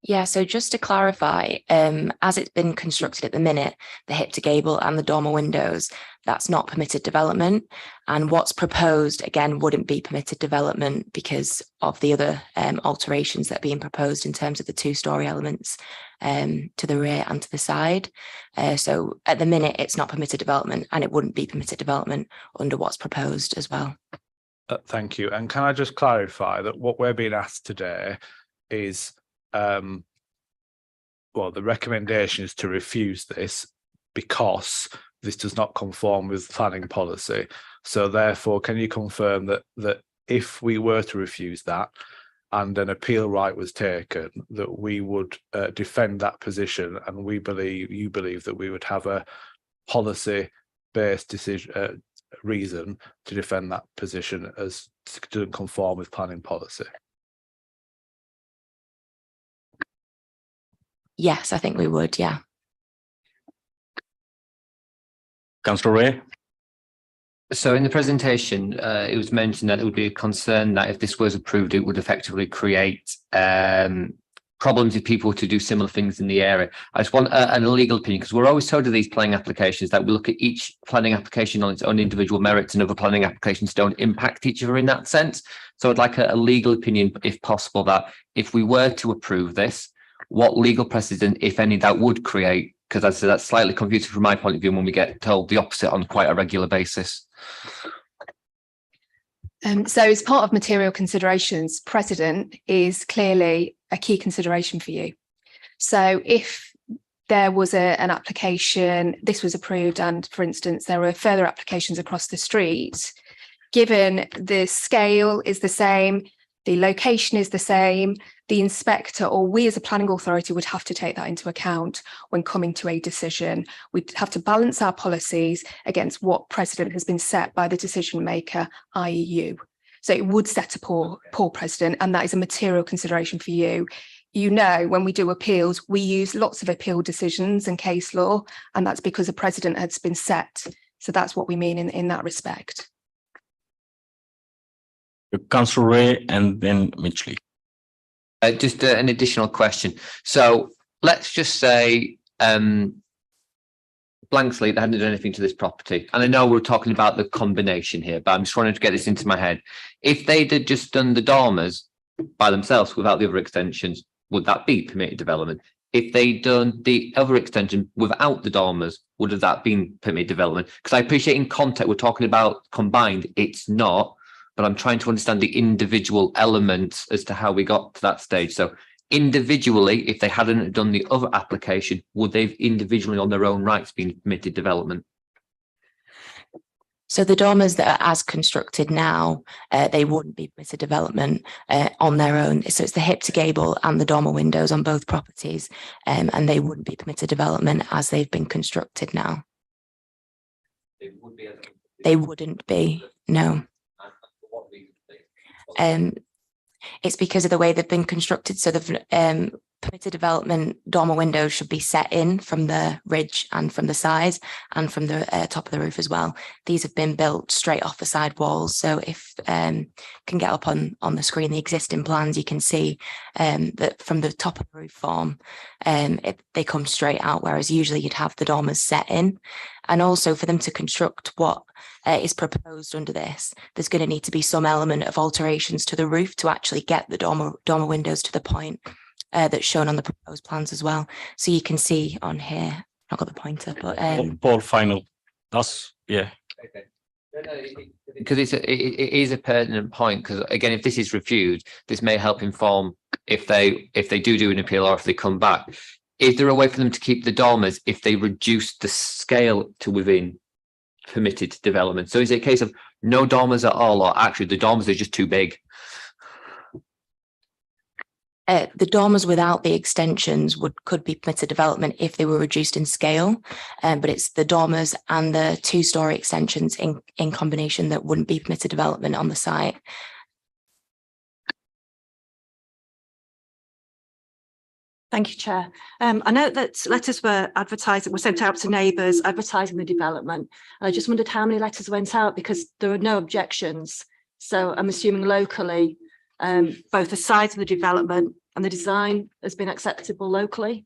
Yeah, so just to clarify, as it's been constructed at the minute, the hip to gable and the dormer windows, that's not permitted development. And what's proposed, again, wouldn't be permitted development because of the other alterations that are being proposed in terms of the 2-storey elements to the rear and to the side. So at the minute, it's not permitted development, and it wouldn't be permitted development under what's proposed as well. Thank you. And can I just clarify that what we're being asked today is, well, the recommendation is to refuse this because this does not conform with planning policy. So therefore, can you confirm that if we were to refuse that and an appeal right was taken, that we would defend that position, and you believe that we would have a policy-based decision reason to defend that position as it doesn't conform with planning policy? Yes, I think we would, yeah. Councillor Ray? So in the presentation, it was mentioned that it would be a concern that if this was approved, it would effectively create problems if people were to do similar things in the area. I just want an legal opinion, because we're always told of these planning applications that we look at each planning application on its own individual merits, and other planning applications don't impact each other in that sense. So I'd like a legal opinion, if possible, that if we were to approve this, what legal precedent, if any, that would create, because as I said, that's slightly confusing from my point of view when we get told the opposite on quite a regular basis. So as part of material considerations, precedent is clearly a key consideration for you. So if there was an application, this was approved, and for instance, there were further applications across the street, given the scale is the same, the location is the same, the inspector or we as a planning authority would have to take that into account when coming to a decision. We'd have to balance our policies against what precedent has been set by the decision maker, i.e. you. So it would set a poor precedent, and that is a material consideration for you. You know, when we do appeals, we use lots of appeal decisions and case law, and that's because a precedent has been set. So that's what we mean in that respect. Councillor Ray and then Mitchley. Just an additional question. So let's just say Blank Slate hadn't done anything to this property. And I know we're talking about the combination here, but I'm just wanting to get this into my head. If they'd have just done the dormers by themselves without the other extensions, would that be permitted development? If they'd done the other extension without the dormers, would have that been permitted development? Because I appreciate in context, we're talking about combined, it's not. But I'm trying to understand the individual elements as to how we got to that stage. So individually, if they hadn't done the other application, would they've individually on their own rights been permitted development? So the dormers that are as constructed now, they wouldn't be permitted development on their own. So it's the hip to gable and the dormer windows on both properties, and they wouldn't be permitted development as they've been constructed now. They wouldn't be, no. It's because of the way they've been constructed. So the permitted development dormer windows should be set in from the ridge and from the sides and from the top of the roof as well. These have been built straight off the side walls. So if can get up on the screen the existing plans, you can see that from the top of the roof form, they come straight out, whereas usually you'd have the dormers set in. And also for them to construct what is proposed under this, there's going to need to be some element of alterations to the roof to actually get the dormer windows to the point that's shown on the proposed plans as well. So you can see on here, I've got the pointer, but Paul, final. That's, yeah. Because it is a pertinent point, because again, if this is reviewed, this may help inform if they do an appeal or if they come back. Is there a way for them to keep the dormers if they reduce the scale to within permitted development? So is it a case of no dormers at all, or actually the dormers are just too big? The dormers without the extensions could be permitted development if they were reduced in scale, but it's the dormers and the 2-story extensions in combination that wouldn't be permitted development on the site. Thank you, Chair. I know that letters were sent out to neighbours advertising the development. I just wondered how many letters went out, because there were no objections. So I'm assuming locally, both the size of the development and the design has been acceptable locally.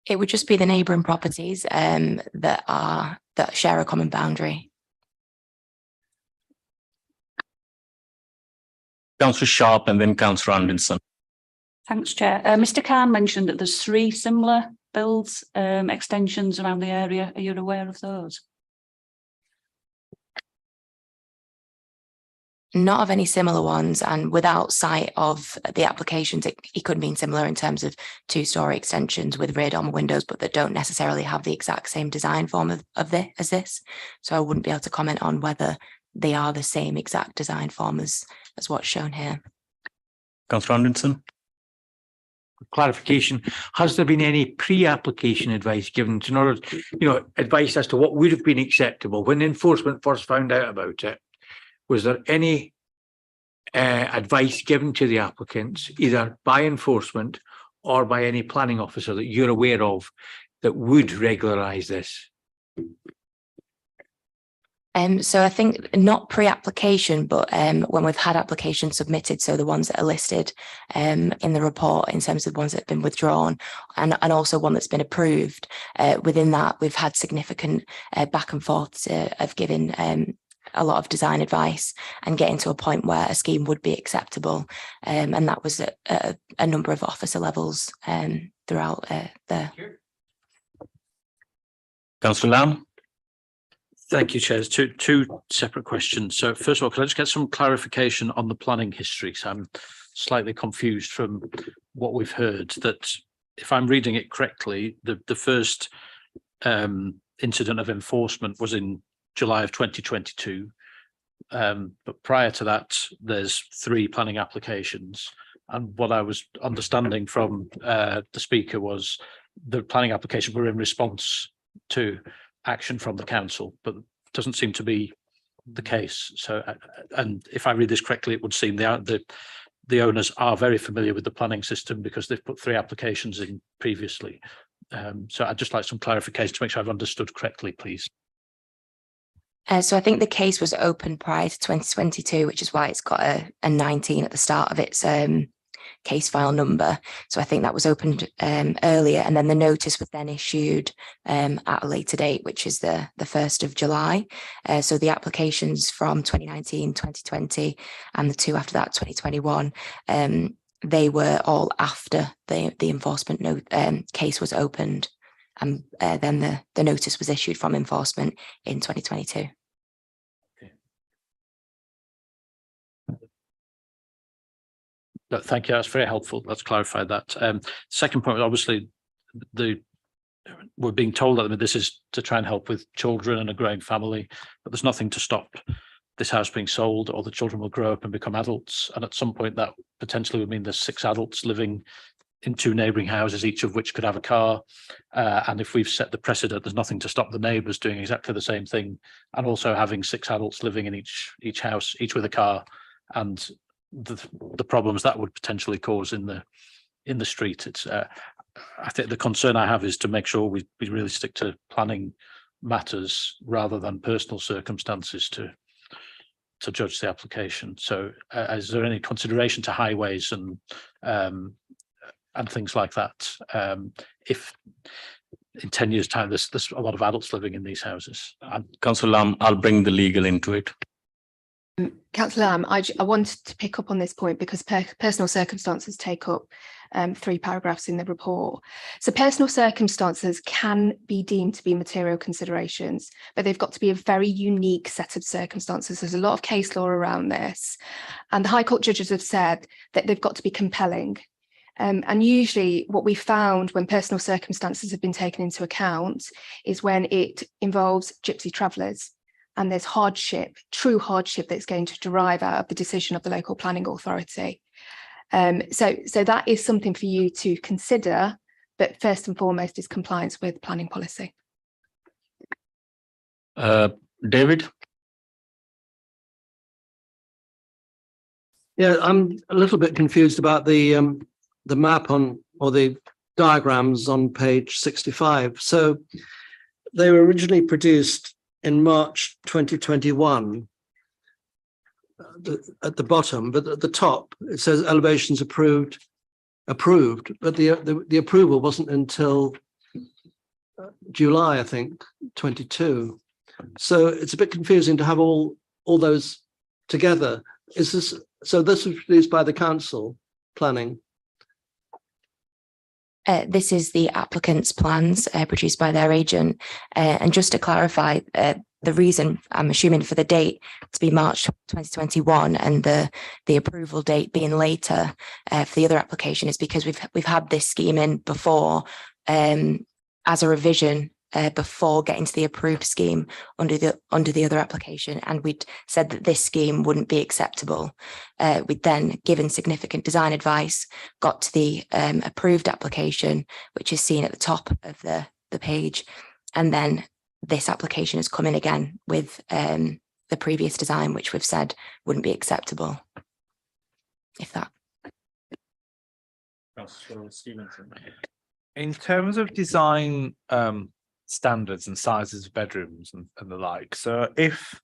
It would just be the neighbouring properties that share a common boundary. Councillor Sharp and then Councillor Anderson. Thanks, Chair. Mr. Khan mentioned that there's 3 similar builds, extensions around the area. Are you aware of those? Not of any similar ones, and without sight of the applications, it could mean similar in terms of 2-story extensions with rear dormer windows, but that don't necessarily have the exact same design form as this. So I wouldn't be able to comment on whether they are the same exact design form as what's shown here. Councillor Anderson. Clarification, has there been any pre-application advice given in order, advice as to what would have been acceptable when enforcement first found out about it? Was there any advice given to the applicants, either by enforcement or by any planning officer that you're aware of, that would regularise this? So I think not pre-application, but when we've had applications submitted, so the ones that are listed in the report in terms of the ones that have been withdrawn, and also one that's been approved, within that we've had significant back and forth of giving a lot of design advice and getting to a point where a scheme would be acceptable, and that was at a number of officer levels throughout there. Councillor Lamb. Thank you, Chair. Two separate questions. So first of all, can I just get some clarification on the planning history? So I'm slightly confused from what we've heard, that if I'm reading it correctly, the first incident of enforcement was in July of 2022. But prior to that, there's 3 planning applications. And what I was understanding from the speaker was the planning applications were in response to action from the council, but doesn't seem to be the case. So, and if I read this correctly, it would seem the owners are very familiar with the planning system because they've put 3 applications in previously. So I'd just like some clarification to make sure I've understood correctly, please. So I think the case was opened prior to 2022, which is why it's got a 19 at the start of its case file number. So I think that was opened earlier, and then the notice was then issued at a later date, which is the 1st of July. So the applications from 2019, 2020, and the 2 after that, 2021, they were all after the enforcement case was opened. And then the notice was issued from enforcement in 2022. No, thank you. That's very helpful. That's clarified that. Second point, obviously, the we're being told that this is to try and help with children and a growing family, but there's nothing to stop this house being sold, or the children will grow up and become adults. And at some point that potentially would mean there's 6 adults living in 2 neighbouring houses, each of which could have a car. And if we've set the precedent, there's nothing to stop the neighbours doing exactly the same thing, and also having 6 adults living in each house, each with a car, and the problems that would potentially cause in the street. It's I think the concern I have is to make sure we really stick to planning matters rather than personal circumstances to judge the application. So is there any consideration to highways and things like that? If in 10 years' time there's a lot of adults living in these houses. Councillor Lamb, I'll bring the legal into it. Councillor Lamb, I wanted to pick up on this point because personal circumstances take up 3 paragraphs in the report. So personal circumstances can be deemed to be material considerations, but they've got to be a very unique set of circumstances. There's a lot of case law around this, and the High Court judges have said that they've got to be compelling. And usually what we found when personal circumstances have been taken into account is when it involves gypsy travellers, and there's hardship, true hardship that's going to derive out of the decision of the local planning authority. So that is something for you to consider, but first and foremost is compliance with planning policy. David? Yeah, I'm a little bit confused about the map on, or the diagrams on page 65. So they were originally produced in March 2021 at the bottom, but at the top it says elevations approved, but the approval wasn't until July, I think, 22. So it's a bit confusing to have all those together. Is this so? This was produced by the council planning. This is the applicant's plans produced by their agent. And just to clarify, the reason I'm assuming for the date to be March 2021 and the approval date being later for the other application is because we've had this scheme in before as a revision before getting to the approved scheme under the other application, and we'd said that this scheme wouldn't be acceptable. We'd then given significant design advice, got to the approved application, which is seen at the top of the page, and then this application has come in again with the previous design, which we've said wouldn't be acceptable. If that. In terms of design standards and sizes of bedrooms and the like, so if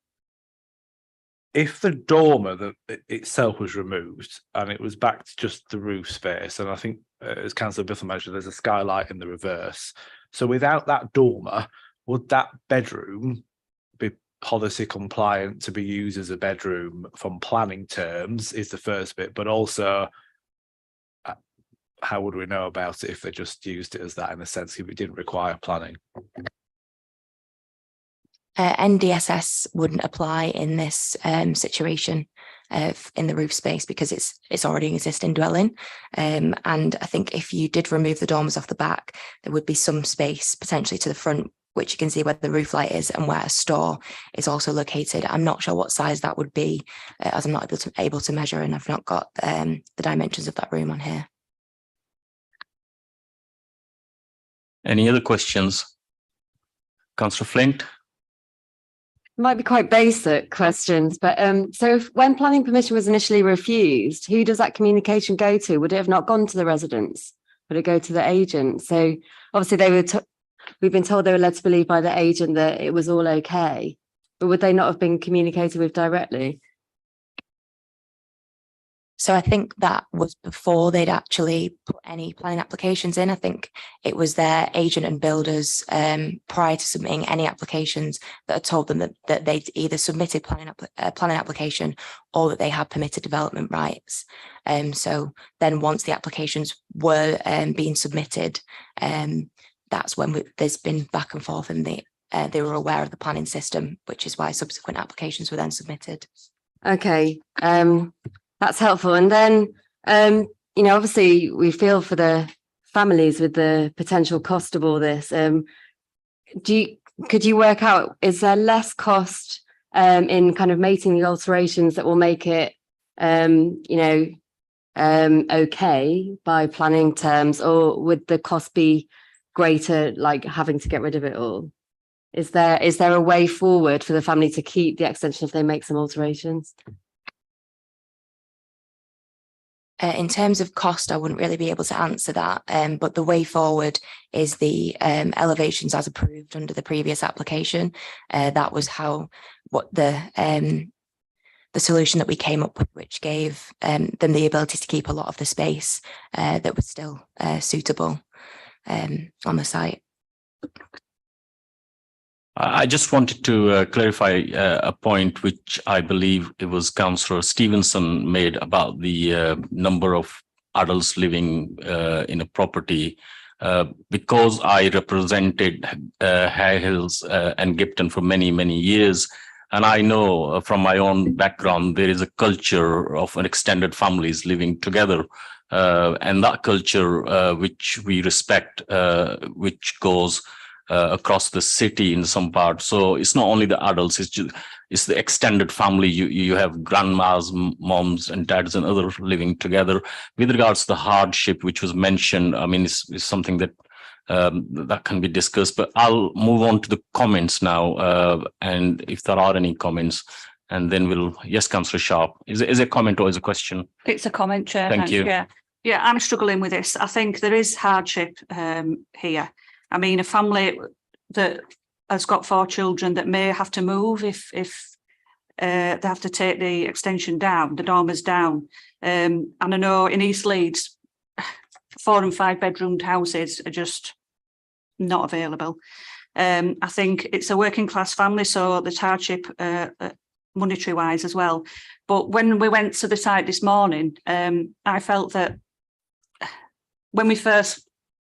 the dormer that itself was removed and it was back to just the roof space, and I think as Councillor Bithell mentioned, there's a skylight in the reverse, so without that dormer, would that bedroom be policy compliant to be used as a bedroom from planning terms, is the first bit, but also how would we know about it if they just used it as that, in a sense, if it didn't require planning? NDSS wouldn't apply in this situation in the roof space because it's already an existing dwelling. And I think if you did remove the dormers off the back, there would be some space potentially to the front, which you can see where the roof light is and where a store is also located. I'm not sure what size that would be, as I'm not able to measure, and I've not got the dimensions of that room on here. Any other questions? Councillor Flint? Might be quite basic questions, but so when planning permission was initially refused, who does that communication go to? Would it have not gone to the residents? Would it go to the agent? So obviously we've been told they were led to believe by the agent that it was all okay, but would they not have been communicated with directly? So I think that was before they'd actually put any planning applications in. I think it was their agent and builders prior to submitting any applications that had told them that they'd either submitted planning application or that they had permitted development rights. So then once the applications were being submitted, that's when there's been back and forth, and they were aware of the planning system, which is why subsequent applications were then submitted. Okay. That's helpful. And then, obviously we feel for the families with the potential cost of all this, could you work out, is there less cost in kind of making the alterations that will make it, okay by planning terms, or would the cost be greater, like having to get rid of it all? Is there a way forward for the family to keep the extension if they make some alterations? In terms of cost, I wouldn't really be able to answer that, but the way forward is the elevations as approved under the previous application. That was what the solution that we came up with, which gave them the ability to keep a lot of the space that was still suitable on the site. I just wanted to clarify a point which I believe it was Councillor Stevenson made about the number of adults living in a property. Because I represented High Hills and Gipton for many, many years, and I know from my own background, there is a culture of an extended families living together. And that culture, which we respect, which goes across the city in some parts. So it's not only the adults, it's the extended family. You have grandmas, moms and dads and others living together. With regards to the hardship which was mentioned, I mean, it's something that that can be discussed, but I'll move on to the comments now. And if there are any comments, and then yes, Councillor Sharp, is it a comment or is it a question? It's a comment, Chair. Thank you. Yeah, I'm struggling with this. I think there is hardship here. I mean, a family that has got 4 children that may have to move if they have to take the extension down, the dormers down. And I know in East Leeds, 4 and 5 bedroomed houses are just not available. I think it's a working class family, so there's hardship monetary wise as well. But when we went to the site this morning, I felt that when we first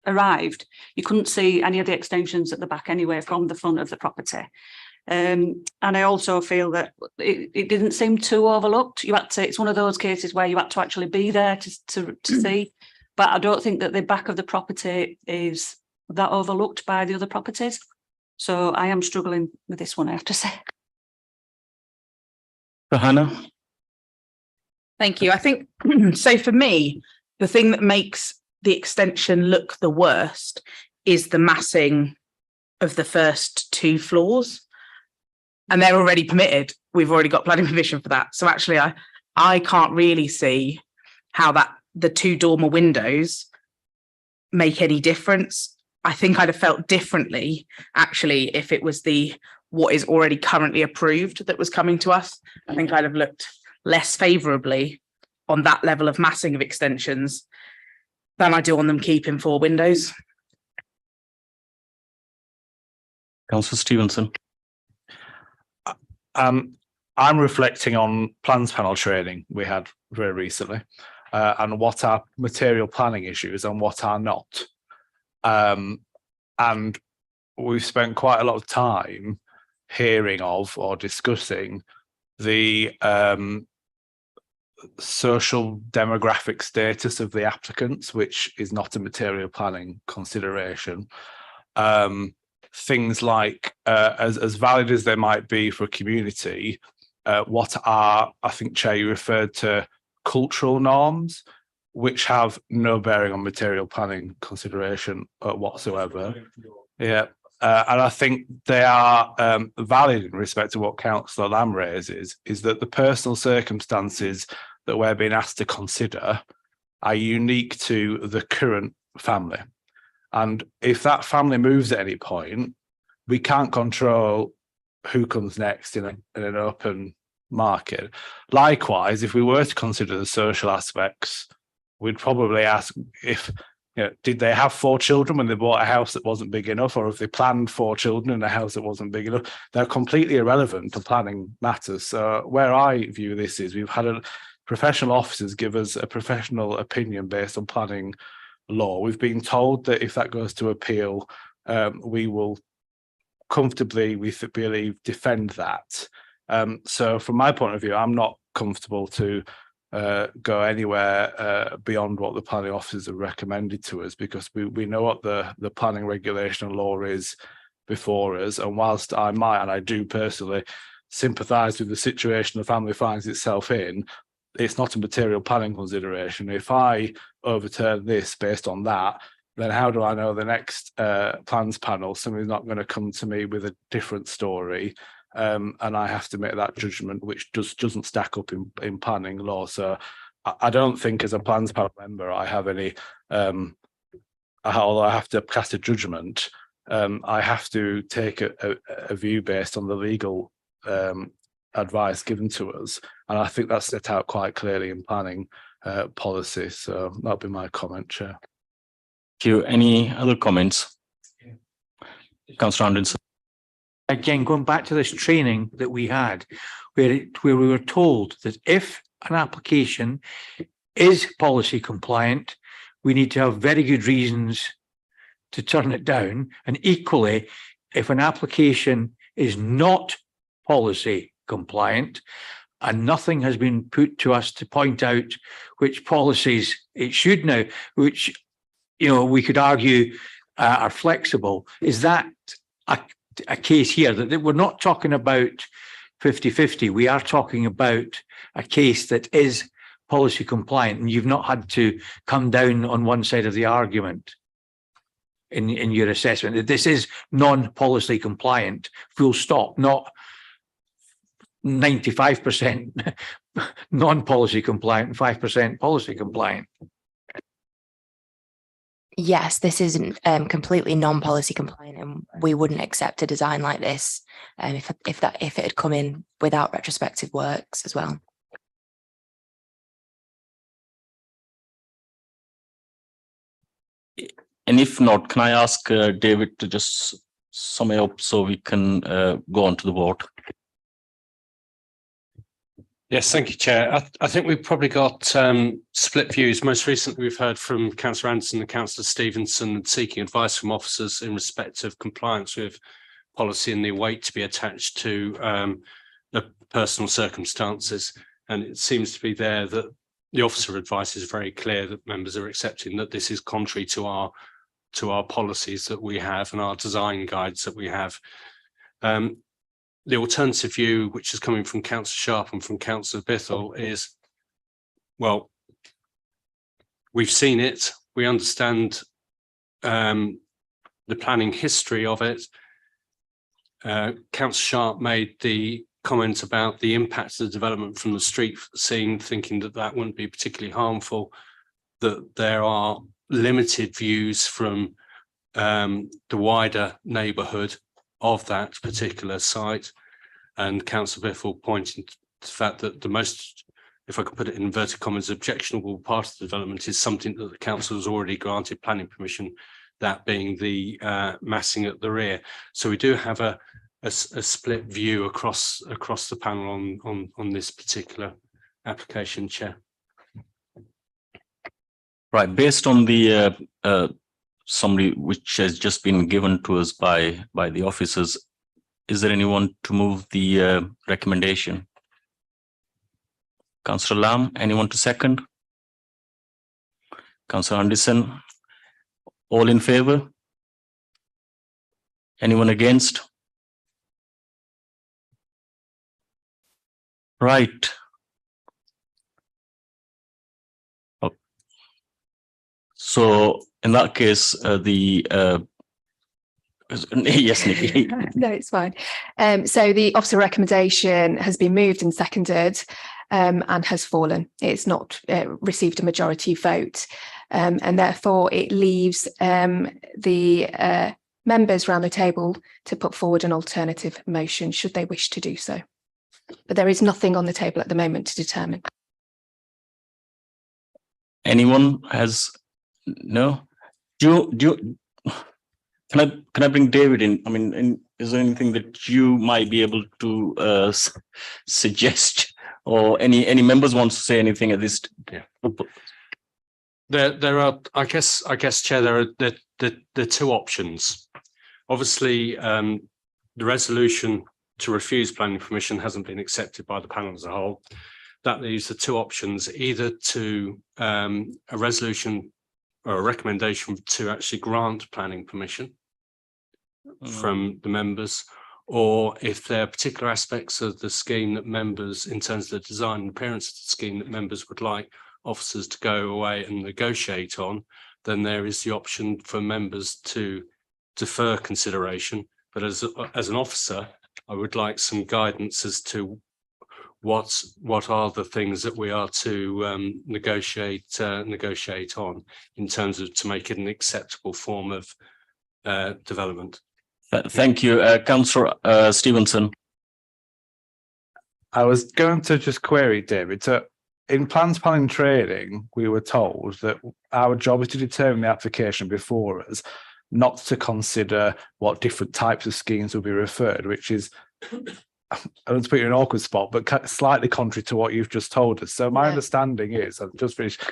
arrived, you couldn't see any of the extensions at the back anyway from the front of the property. And I also feel that it didn't seem too overlooked. You had to, it's one of those cases where you had to actually be there to see. But I don't think that the back of the property is that overlooked by the other properties. So I am struggling with this one, I have to say. Hannah? Thank you. I think, so for me, the thing that makes the extension look the worst is the massing of the first 2 floors. And they're already permitted. We've already got planning permission for that. So actually, I can't really see how the 2 dormer windows make any difference. I think I'd have felt differently, actually, if it was what is already currently approved that was coming to us. I think I'd have looked less favourably on that level of massing of extensions than I do on them keeping 4 windows. Councillor Stevenson. I'm reflecting on plans panel training we had very recently, and what are material planning issues and what are not. And we've spent quite a lot of time hearing of or discussing the social demographic status of the applicants, which is not a material planning consideration. Things like, as valid as they might be for a community, what are, I think, Chair, you referred to cultural norms, which have no bearing on material planning consideration whatsoever. Yeah. And I think they are valid in respect to what Councillor Lamb raises, is that the personal circumstances that we're being asked to consider are unique to the current family. And if that family moves at any point, we can't control who comes next in an open market. Likewise, if we were to consider the social aspects, we'd probably ask if, did they have 4 children when they bought a house that wasn't big enough, or if they planned 4 children in a house that wasn't big enough? They're completely irrelevant to planning matters. So where I view this is we've had professional officers give us a professional opinion based on planning law. We've been told that if that goes to appeal, we will comfortably, we believe, defend that. So from my point of view, I'm not comfortable to go anywhere beyond what the planning officers have recommended to us, because we know what the planning regulation and law is before us. And whilst I might, and I do personally, sympathise with the situation the family finds itself in, it's not a material planning consideration. If I overturn this based on that, then how do I know the next plans panel, somebody's not going to come to me with a different story, and I have to make that judgment, which doesn't stack up in planning law. So I don't think as a plans panel member I have any, although I have to cast a judgment, I have to take a view based on the legal advice given to us, and I think that's set out quite clearly in planning policy. So that'll be my comment, Chair. Thank you. Any other comments? Councillor Anderson. Again, going back to this training that we had, where we were told that if an application is policy compliant, we need to have very good reasons to turn it down. And equally, if an application is not policy compliant and nothing has been put to us to point out which policies it should now, which, you know, we could argue are flexible, is that a case here that we're not talking about 50-50, we are talking about a case that is policy compliant, and you've not had to come down on one side of the argument in your assessment that this is non-policy compliant, full stop, not 95% non-policy compliant and 5% policy compliant. Yes, this isn't completely non-policy compliant, and we wouldn't accept a design like this if it had come in without retrospective works as well. And if not, can I ask David to just sum it up so we can go on to the vote? Yes, thank you, Chair. I think we've probably got split views. Most recently, we've heard from Councillor Anderson and Councillor Stevenson seeking advice from officers in respect of compliance with policy and the weight to be attached to the personal circumstances. And it seems to be there that the officer advice is very clear that members are accepting that this is contrary to our policies that we have and our design guides that we have. The alternative view, which is coming from Councillor Sharp and from Councillor Bithell, is, well, we've seen it, we understand the planning history of it. Councillor Sharp made the comment about the impact of the development from the street scene, thinking that that wouldn't be particularly harmful, that there are limited views from the wider neighbourhood of that particular site, and Councillor Biffle pointing to the fact that the most, if I could put it in inverted commas, objectionable part of the development is something that the council has already granted planning permission, that being the massing at the rear. So we do have a split view across the panel on this particular application, Chair. Right, based on the summary which has just been given to us by the officers, is there anyone to move the recommendation? Councillor Lamb, anyone to second? Councillor Anderson, all in favour? Anyone against? Right. Oh. So in that case, yes, Nikki. No, it's fine. So the officer recommendation has been moved and seconded and has fallen. It's not received a majority vote, and therefore it leaves the members around the table to put forward an alternative motion should they wish to do so. But there is nothing on the table at the moment to determine. Anyone has no? Can I bring David in? I mean, is there anything that you might be able to suggest, or any members want to say anything at this? Yeah. There are, I guess, Chair, there are two options. Obviously, the resolution to refuse planning permission hasn't been accepted by the panel as a whole. that leaves the two options, either to a resolution or a recommendation to actually grant planning permission from the members, or if there are particular aspects of the scheme that members, in terms of the design and appearance of the scheme, that members would like officers to go away and negotiate on, then there is the option for members to defer consideration. But as an officer, I would like some guidance as to what are the things that we are to negotiate on in terms of to make it an acceptable form of development. Thank you, Councillor Stevenson. I was going to just query, David. So in plans planning training, we were told that our job is to determine the application before us, not to consider what different types of schemes will be referred, which is, I don't want to put you in an awkward spot, but slightly contrary to what you've just told us. So my understanding is, I've just finished,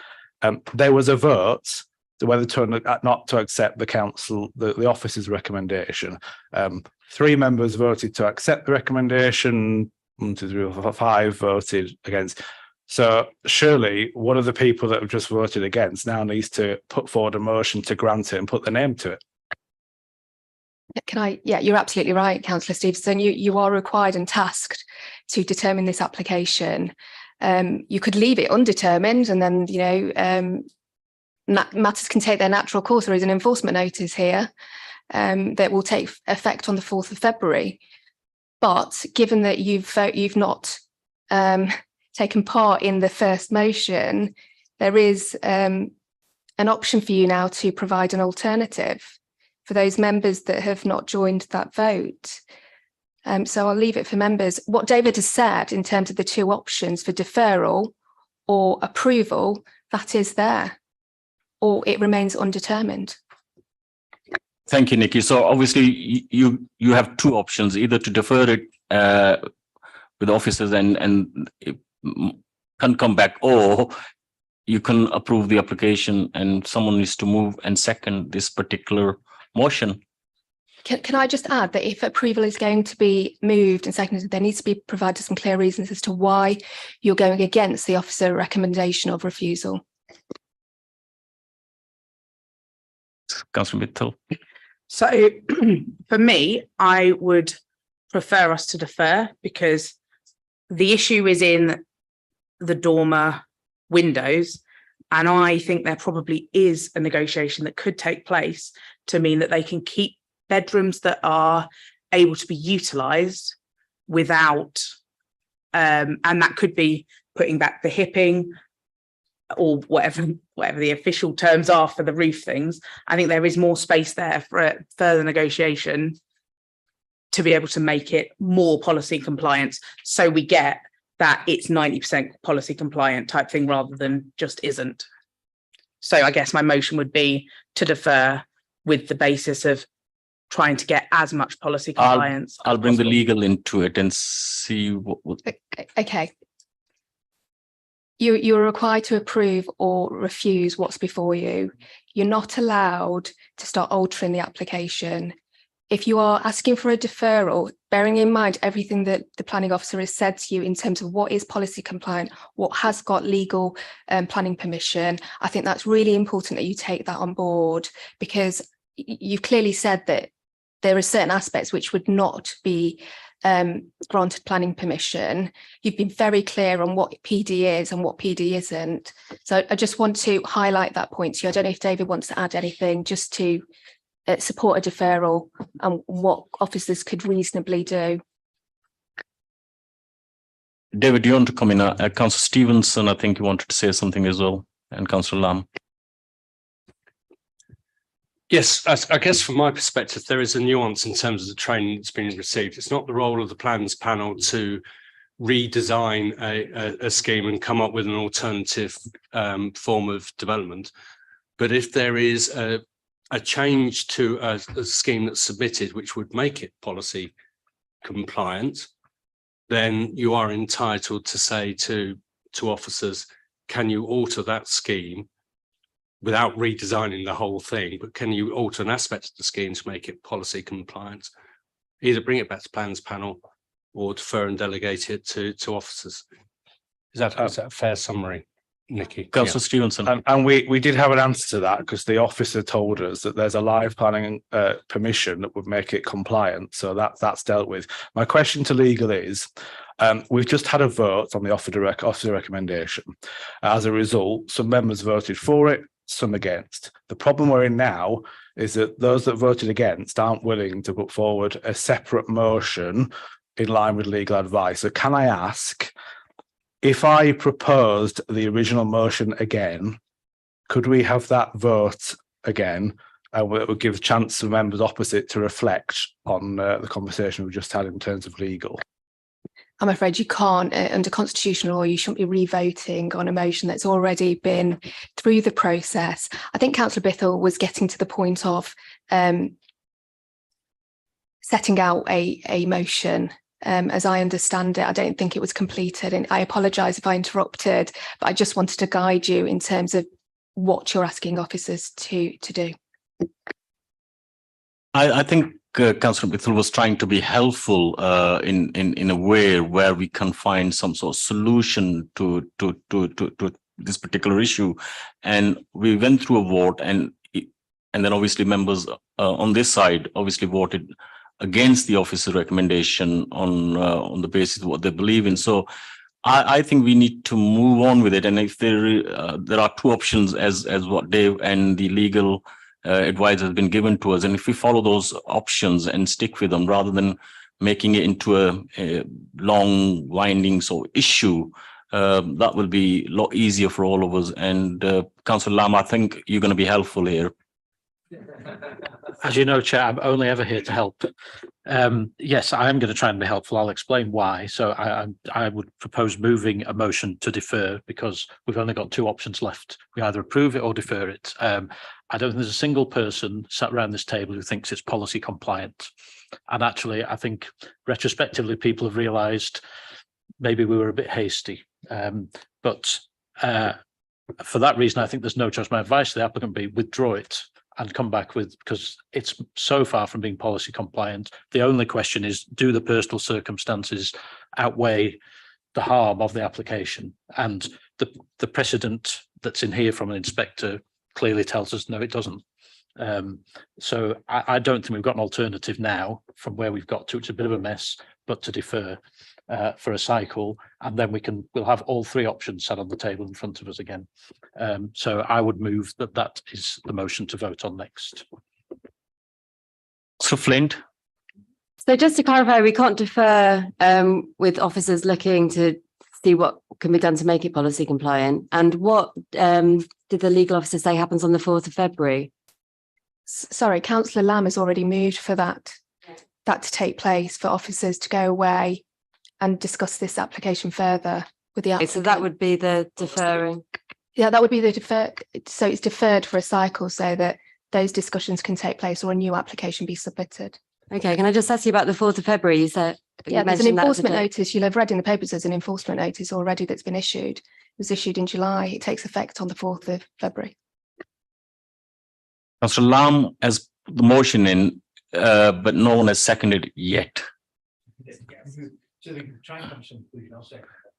there was a vote to whether to not to accept the council, the office's recommendation. 3 members voted to accept the recommendation, 1, 2, 3, 4, 5 voted against. So surely one of the people that have just voted against now needs to put forward a motion to grant it and put the name to it. Can I? Yeah, you're absolutely right, Councillor Stevenson. You are required and tasked to determine this application. You could leave it undetermined, and then matters can take their natural course. There is an enforcement notice here that will take effect on the 4th of February. But given that you've not taken part in the first motion, there is an option for you now to provide an alternative for those members that have not joined that vote. So I'll leave it for members. What David has said in terms of the 2 options for deferral or approval, that is there, or it remains undetermined. Thank you, Nikki. So obviously you have 2 options, either to defer it with officers and it can come back, or you can approve the application and someone needs to move and second this particular motion. Can I just add that if approval is going to be moved and seconded, there needs to be provided some clear reasons as to why you're going against the officer recommendation of refusal. Councillor Mitchell. So for me, I would prefer us to defer, because the issue is in the dormer windows. And I think there probably is a negotiation that could take place to mean that they can keep bedrooms that are able to be utilised without, and that could be putting back the hipping or whatever the official terms are for the roof things. I think there is more space there for further negotiation to be able to make it more policy compliant, so we get that it's 90% policy compliant type thing rather than just isn't. So I guess my motion would be to defer with the basis of trying to get as much policy compliance. I'll bring the legal into it and see what. Okay. You're required to approve or refuse what's before you. You're not allowed to start altering the application. If you are asking for a deferral, bearing in mind everything that the planning officer has said to you in terms of what is policy compliant, what has got legal planning permission, I think that's really important that you take that on board, because you've clearly said that there are certain aspects which would not be granted planning permission. You've been very clear on what PD is and what PD isn't. So I just want to highlight that point to you. I don't know if David wants to add anything just to support a deferral and what officers could reasonably do. David, do you want to come in? Councillor Stevenson, I think you wanted to say something as well, and Councillor Lamb. Yes, I guess from my perspective, there is a nuance in terms of the training that's been received. It's not the role of the plans panel to redesign a scheme and come up with an alternative form of development. But if there is a change to a scheme that's submitted which would make it policy compliant, then you are entitled to say to officers, can you alter that scheme without redesigning the whole thing, but can you alter an aspect of the scheme to make it policy compliant? Either bring it back to plans panel or defer and delegate it to officers. Is that a fair summary, Nikki? Councillor Stevenson. And we did have an answer to that because the officer told us that there's a live planning permission that would make it compliant. So that's dealt with. My question to legal is, we've just had a vote on the officer recommendation. As a result, some members voted for it, some against. The problem we're in now is that those that voted against aren't willing to put forward a separate motion in line with legal advice. So can I ask, if I proposed the original motion again, could we have that vote again? And it would give a chance for members opposite to reflect on the conversation we've just had in terms of legal. I'm afraid you can't, under constitutional law, you shouldn't be re-voting on a motion that's already been through the process. I think Councillor Bithell was getting to the point of setting out a motion. As I understand it, I don't think it was completed, and I apologise if I interrupted, but I just wanted to guide you in terms of what you're asking officers to do. I think Councillor Bithell was trying to be helpful in a way where we can find some sort of solution to this particular issue, and we went through a vote, and then obviously members on this side obviously voted against the officer recommendation on the basis of what they believe in. So I think we need to move on with it, and if there are two options as what Dave and the legal advice has been given to us, and if we follow those options and stick with them rather than making it into a long winding issue, that will be a lot easier for all of us. And Councillor Lam, I think you're going to be helpful here. As you know, Chair, I'm only ever here to help. Yes, I am going to try and be helpful. I'll explain why. So I would propose moving a motion to defer, because we've only got two options left. We either approve it or defer it. I don't think there's a single person sat around this table who thinks it's policy compliant. And actually, I think retrospectively, people have realised maybe we were a bit hasty. But for that reason, I think there's no choice. My advice to the applicant would be withdraw it and come back with, because it's so far from being policy compliant. The only question is, do the personal circumstances outweigh the harm of the application? And the precedent that's in here from an inspector clearly tells us no, it doesn't. So I don't think we've got an alternative now from where we've got to. It's a bit of a mess, but to defer for a cycle, and then we'll have all three options set on the table in front of us again. So I would move that is the motion to vote on next. So Flint. So just to clarify, we can't defer with officers looking to see what can be done to make it policy compliant. And what did the legal officer say happens on the 4th of February? Sorry, Councillor Lamb has already moved for that to take place, for officers to go away and discuss this application further with the applicant. So that would be the deferring. Yeah, that would be the defer. So it's deferred for a cycle so that those discussions can take place or a new application be submitted. Okay, can I just ask you about the 4th of February? You said, yeah, there's an enforcement notice. You'll have read in the papers there's an enforcement notice already that's been issued. It was issued in July. It takes effect on the 4th of February. Councillor Lam has the motion in, but no one has seconded yet.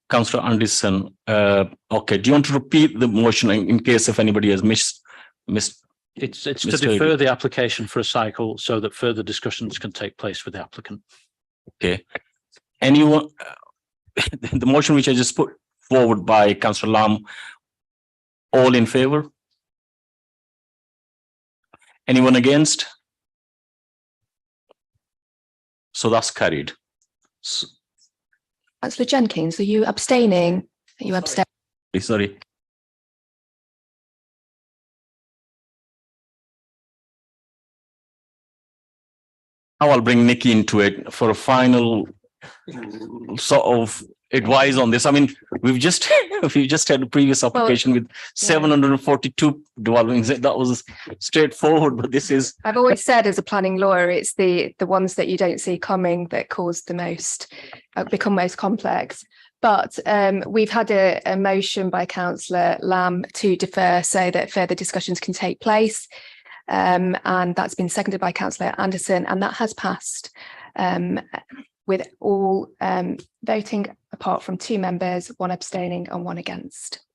Councillor Anderson, okay, do you want to repeat the motion in case if anybody has missed? It's to defer the application for a cycle so that further discussions can take place with the applicant. Okay. Anyone, the motion which I just put forward by Councillor Lam, all in favour? Anyone against? So that's carried. So, Councillor Jenkins, are you abstaining? Are you abstaining? Sorry. Now I'll bring Nikki into it for a final sort of advice on this. I mean, we've just had a previous application with 742 dwellings. That was straightforward, but this is. I've always said, as a planning lawyer, it's the ones that you don't see coming that cause the most, become most complex. But we've had a motion by Councillor Lamb to defer so that further discussions can take place. And that's been seconded by Councillor Anderson, and that has passed with all voting apart from 2 members, 1 abstaining and 1 against.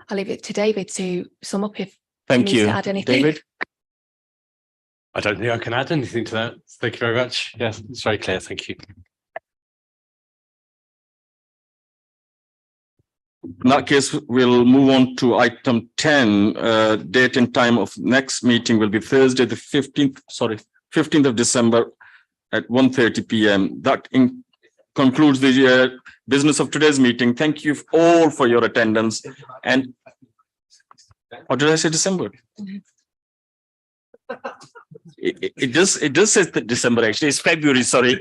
I'll leave it to David to sum up if he Thank needs you. to add anything. David? I don't think I can add anything to that. Thank you very much. Yes, it's very clear. Thank you. In that case, we'll move on to item 10. Date and time of next meeting will be Thursday, the 15th of December at 1:30 p.m. That concludes the business of today's meeting. Thank you all for your attendance. And or did I say December? It just says that December, actually. It's February, sorry.